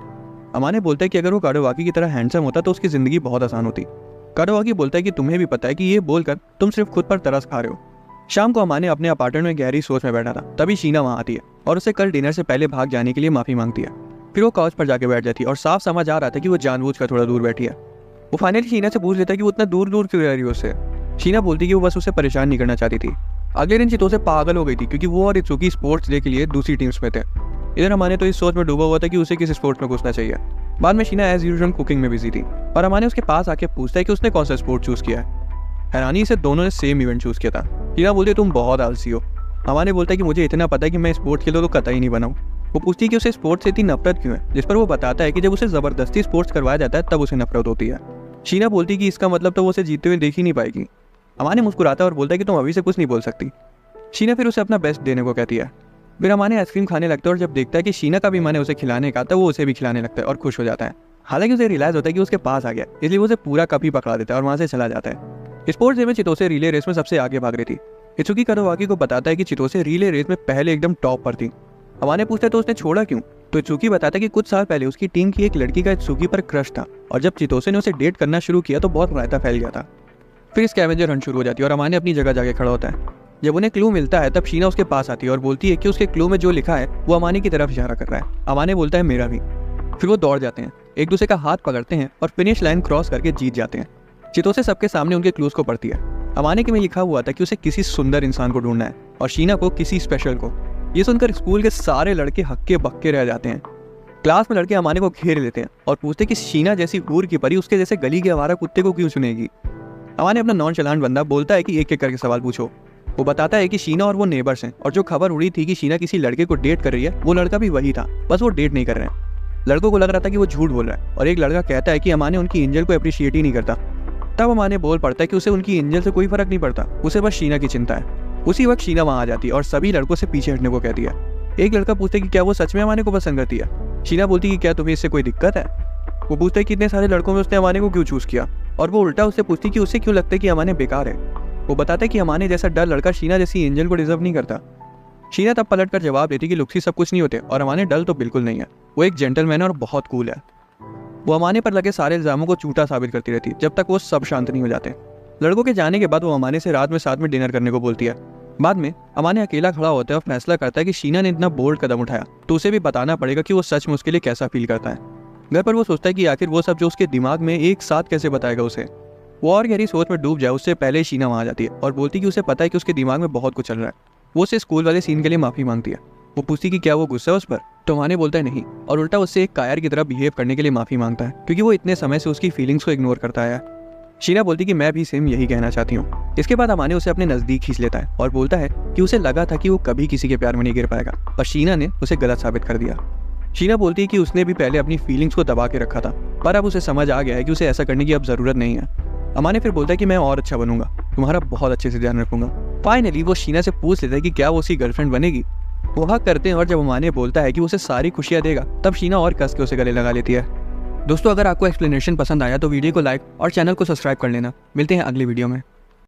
अमाने बोलता है कि अगर वो काडोवाकी की तरह हैंडसम होता तो उसकी जिंदगी बहुत आसान होती। काडोवाकी बोलता है कि तुम्हें भी पता है कि ये बोलकर तुम सिर्फ खुद पर तरस खा रहे हो। शाम को अमाने अपने अपार्टमेंट में गहरी सोच में बैठा था, तभी शीना वहां आती है और उसे कल डिनर से पहले भाग जाने के लिए माफी मांगती है। फिर वो काउच पर जाके बैठ जाती है और साफ समझ आ रहा था कि वो जानबूझकर थोड़ा दूर बैठी है। वो फाइनली शीना से पूछ लेता है कि वो इतना दूर दूर क्यों रह रही है उससे। शीना बोलती कि वो बस उसे परेशान नहीं करना चाहती थी। अगले दिन चितोसे पागल हो गई थी क्योंकि वो और इत्सुकी स्पोर्ट्स डे के लिए दूसरी टीम्स में थे। इधर अमाने तो इस सोच में डूबा हुआ था कि उसे किस स्पोर्ट्स में घुसना चाहिए। बाद में शीना एज यूजुअल कुकिंग में बिजी थी और अमाने उसके पास आके पूछता है कि उसने कौन सा स्पोर्ट चूज किया है। हैरानी से दोनों ने सेम इवेंट चूज किया था। शीना बोलती है तुम बहुत आलसी हो। अमाने बोलता है कि मुझे इतना पता है कि मैं स्पोर्ट्स के लिए तो कतई नहीं बनाऊं। वो पूछती है कि उसे स्पोर्ट्स से इतनी नफरत क्यों है, जिस पर वो बताता है कि जब उसे जबरदस्ती स्पोर्ट्स करवाया जाता है तब उसे नफरत होती है। शीना बोलती है कि इसका मतलब तो वो उसे जीतते हुए देख ही नहीं पाएगी। अमाने मुस्कुराता है और बोलता है कि तुम अभी से कुछ नहीं बोल सकती। शीना फिर उसे अपना बेस्ट देने को कहती है। फिर अमाने आइसक्रीम खाने लगता है और जब देखता है कि शीना का भी मन है उसे खिलाने का, तब वो उसे भी खिलाने लगता है और खुश हो जाता है। हालांकि उसे रियलाइज होता है कि उसके पास आ गया, इसलिए वो उसे पूरा कप ही पकड़ा देता है और वहां से चला जाता है। स्पोर्ट्स डे में चितोसे रिले रेस में सबसे आगे भाग रही थी। इत्सुकी काडोवाकी को बताता है कि चितोसे रिले रेस में पहले एकदम टॉप पर थी। अमाने पूछता है तो उसने छोड़ा क्यों, तो इत्सुकी बताता है कि कुछ साल पहले उसकी टीम की एक लड़की का इत्सुकी पर क्रश था और जब चितोसे ने उसे डेट करना शुरू किया तो बहुत रायता फैल गया था। फिर स्कैवेंजर हंट शुरू हो जाती है और अमाने अपनी जगह जाके खड़ा होता है। जब उन्हें क्लू मिलता है तब शीना उसके पास आती है और बोलती है कि उसके क्लू में जो लिखा है वो अमाने की तरफ इशारा कर रहा है। अमाने बोलता है मेरा भी। फिर वो दौड़ जाते हैं, एक दूसरे का हाथ पकड़ते हैं और फिनिश लाइन क्रॉस करके जीत जाते हैं। चितोसे सबके सामने उनके क्लूज को पढ़ती है। अमाने के में लिखा हुआ था कि उसे किसी सुंदर इंसान को ढूंढना है और शीना को किसी स्पेशल को। ये सुनकर स्कूल के सारे लड़के हक्के बक्के रह जाते हैं। क्लास में लड़के अमाने को घेर लेते हैं और पूछते कि शीना जैसी हूर की परी उसके जैसे गली के आवारा कुत्ते को क्यों चुनेगी। अमाने अपना नॉनचलांट बंदा बोलता है कि एक एक करके सवाल पूछो। वो बताता है कि शीना और वो नेबर्स हैं और जो खबर उड़ी थी कि शीना किसी लड़के को डेट कर रही है वो लड़का भी वही था, बस वो डेट नहीं कर रहे हैं। लड़कों को लग रहा था कि वो झूठ बोल रहा है और एक लड़का कहता है कि अमाने उनकी एंजल को अप्रिशिएट ही नहीं करता। तब अमाने बोल पड़ता है कि उसे उनकी एंजल से कोई फर्क नहीं पड़ता, उसे बस शीना की चिंता है। उसी वक्त शीना वहां आ जाती है और सभी लड़कों से पीछे हटने को कहती है। एक लड़का पूछता है कि क्या वो सच में अमाने को पसंद करती है। शीना बोलती है कि क्या तुम्हें इससे कोई दिक्कत है। वो पूछता है कि इतने सारे लड़कों में उसने अमाने को क्यों चूज किया और वो उल्टा उससे पूछती कि उसे क्यों लगता है कि अमाने बेकार है। वो बताता है कि अमाने जैसा डर लड़का शीना जैसी एंजल को डिजर्व नहीं करता। शीना तब पलटकर जवाब देती कि लुक्स ही सब कुछ नहीं होते और अमाने डल तो बिल्कुल नहीं है, वो एक जेंटलमैन है और बहुत कूल है। वो अमाने पर लगे सारे इल्जामों को झूठा साबित करती रहती जब तक वो सब शांत नहीं हो जाते। लड़कों के जाने के बाद वो अमाने से रात में साथ में डिनर करने को बोलती है। बाद में अमाने अकेला खड़ा होता है और फैसला करता है कि शीना ने इतना बोल्ड कदम उठाया तो उसे भी बताना पड़ेगा कि वो सच में उसके लिए कैसा फील करता है। घर पर वो सोचता है कि आखिर वो सब जो उसके दिमाग में एक साथ कैसे बताएगा उसे। वो और गहरी सोच में डूब जाए उससे पहले शीना वहां जाती है और बोलती कि उसे पता है कि उसके दिमाग में बहुत कुछ चल रहा है। वो उसे स्कूल वाले सीन के लिए माफी मांगती है। वो पूछती कि क्या वो गुस्सा है उस पर, तो अमाने बोलता है नहीं और उल्टा उससे एक कायर की तरह बिहेव करने के लिए माफी मांगता है क्योंकि वो इतने समय से उसकी फीलिंग्स को इग्नोर करता है। शीना बोलती कि मैं भी सेम यही कहना चाहती हूँ। इसके बाद अमाने उसे अपने नजदीक खींच लेता है और बोलता है कि उसे लगा था कि वो कभी किसी के प्यार में नहीं गिर पाएगा, पर शीना ने उसे गलत साबित कर दिया। शीना बोलती है कि उसने भी पहले अपनी फीलिंग्स को दबा के रखा था, पर अब उसे समझ आ गया है कि उसे ऐसा करने की अब जरूरत नहीं है। अमाने फिर बोलता है कि मैं और अच्छा बनूंगा, तुम्हारा बहुत अच्छे से ध्यान रखूंगा। फाइनली वो शीना से पूछ लेता है कि क्या वो उसकी गर्लफ्रेंड बनेगी। वो हक करते हैं और जब अमाने बोलता है कि उसे सारी खुशियां देगा तब शीना और कस के उसे गले लगा लेती है। दोस्तों, अगर आपको एक्सप्लेनेशन पसंद आया तो वीडियो को लाइक और चैनल को सब्सक्राइब कर लेना। मिलते हैं अगली वीडियो में।